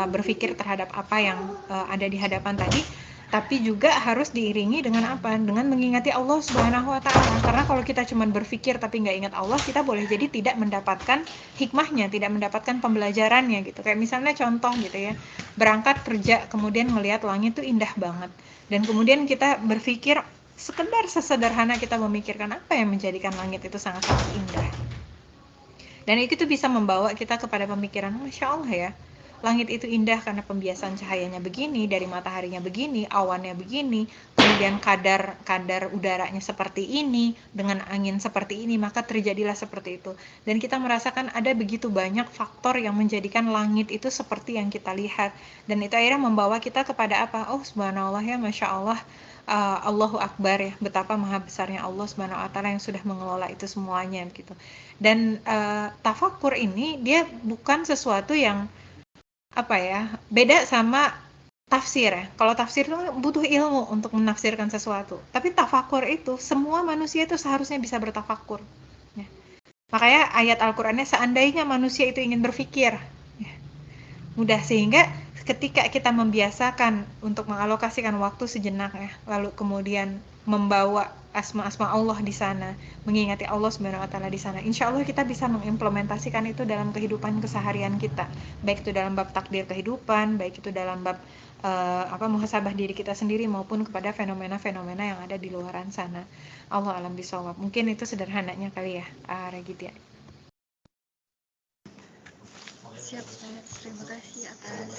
berpikir terhadap apa yang ada di hadapan tadi, tapi juga harus diiringi dengan apa? Dengan mengingati Allah Subhanahu wa taala. Karena kalau kita cuma berpikir tapi nggak ingat Allah, kita boleh jadi tidak mendapatkan hikmahnya, tidak mendapatkan pembelajarannya gitu. Kayak misalnya contoh gitu ya, berangkat kerja kemudian melihat langit itu indah banget. Dan kemudian kita berpikir sekedar sesederhana kita memikirkan apa yang menjadikan langit itu sangat-sangat indah. Dan itu bisa membawa kita kepada pemikiran, Masya Allah ya, langit itu indah karena pembiasan cahayanya begini, dari mataharinya begini, awannya begini, kemudian kadar udaranya seperti ini, dengan angin seperti ini, maka terjadilah seperti itu. Dan kita merasakan ada begitu banyak faktor yang menjadikan langit itu seperti yang kita lihat. Dan itu akhirnya membawa kita kepada apa? Oh subhanallah ya, Masya Allah, Allahu Akbar ya, betapa maha besarnya Allah Subhanahu wa taala yang sudah mengelola itu semuanya gitu. Dan tafakur ini dia bukan sesuatu yang apa ya, beda sama tafsir ya. Kalau tafsir itu butuh ilmu untuk menafsirkan sesuatu. Tapi tafakur itu semua manusia itu seharusnya bisa bertafakur. Ya. Makanya ayat Al-Qur'annya seandainya manusia itu ingin berpikir, ya, mudah, sehingga ketika kita membiasakan untuk mengalokasikan waktu sejenak ya, lalu kemudian membawa asma-asma Allah di sana, mengingati Allah Subhanahu wa taala di sana, insya Allah kita bisa mengimplementasikan itu dalam kehidupan keseharian kita, baik itu dalam bab takdir kehidupan, baik itu dalam bab muhasabah diri kita sendiri maupun kepada fenomena-fenomena yang ada di luaran sana. Allah alam bisawab. Mungkin itu sederhananya kali ya, Regit ya. Siap, Ustaz. Terima kasih atas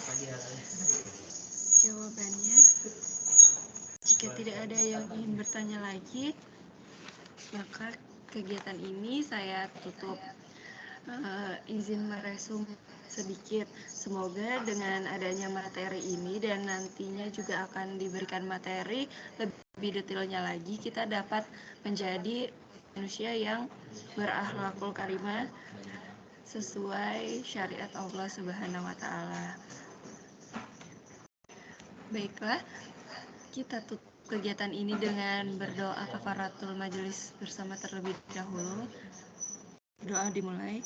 jawabannya. Jika tidak ada yang ingin bertanya lagi, maka kegiatan ini saya tutup. Izin meresum sedikit. Semoga dengan adanya materi ini dan nantinya juga akan diberikan materi lebih detailnya lagi, kita dapat menjadi manusia yang berakhlakul karimah sesuai syariat Allah Subhanahu wa taala. Baiklah, kita tutup kegiatan ini dengan berdoa kafaratul majelis bersama terlebih dahulu. Doa dimulai.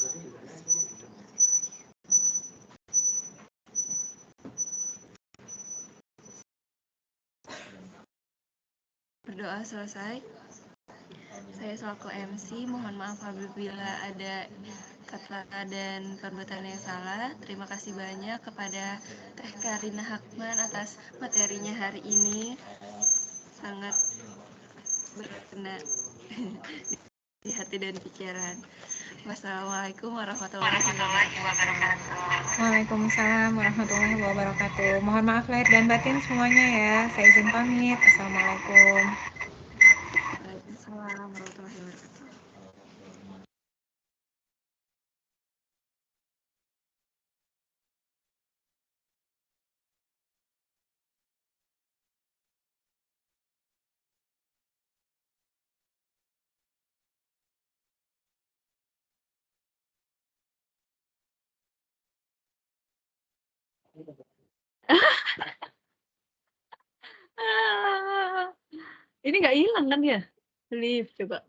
Berdoa selesai. Saya selaku MC mohon maaf apabila ada kata dan perbuatan yang salah. Terima kasih banyak kepada Teh Karina Hakman atas materinya hari ini, sangat berkena di hati dan pikiran. Wassalamualaikum warahmatullahi wabarakatuh. Waalaikumsalam warahmatullahi wabarakatuh. Mohon maaf lahir dan batin semuanya ya. Saya izin pamit. Assalamualaikum. Waalaikumsalam warahmatullahi wabarakatuh. Ini nggak hilang kan ya? Lift coba.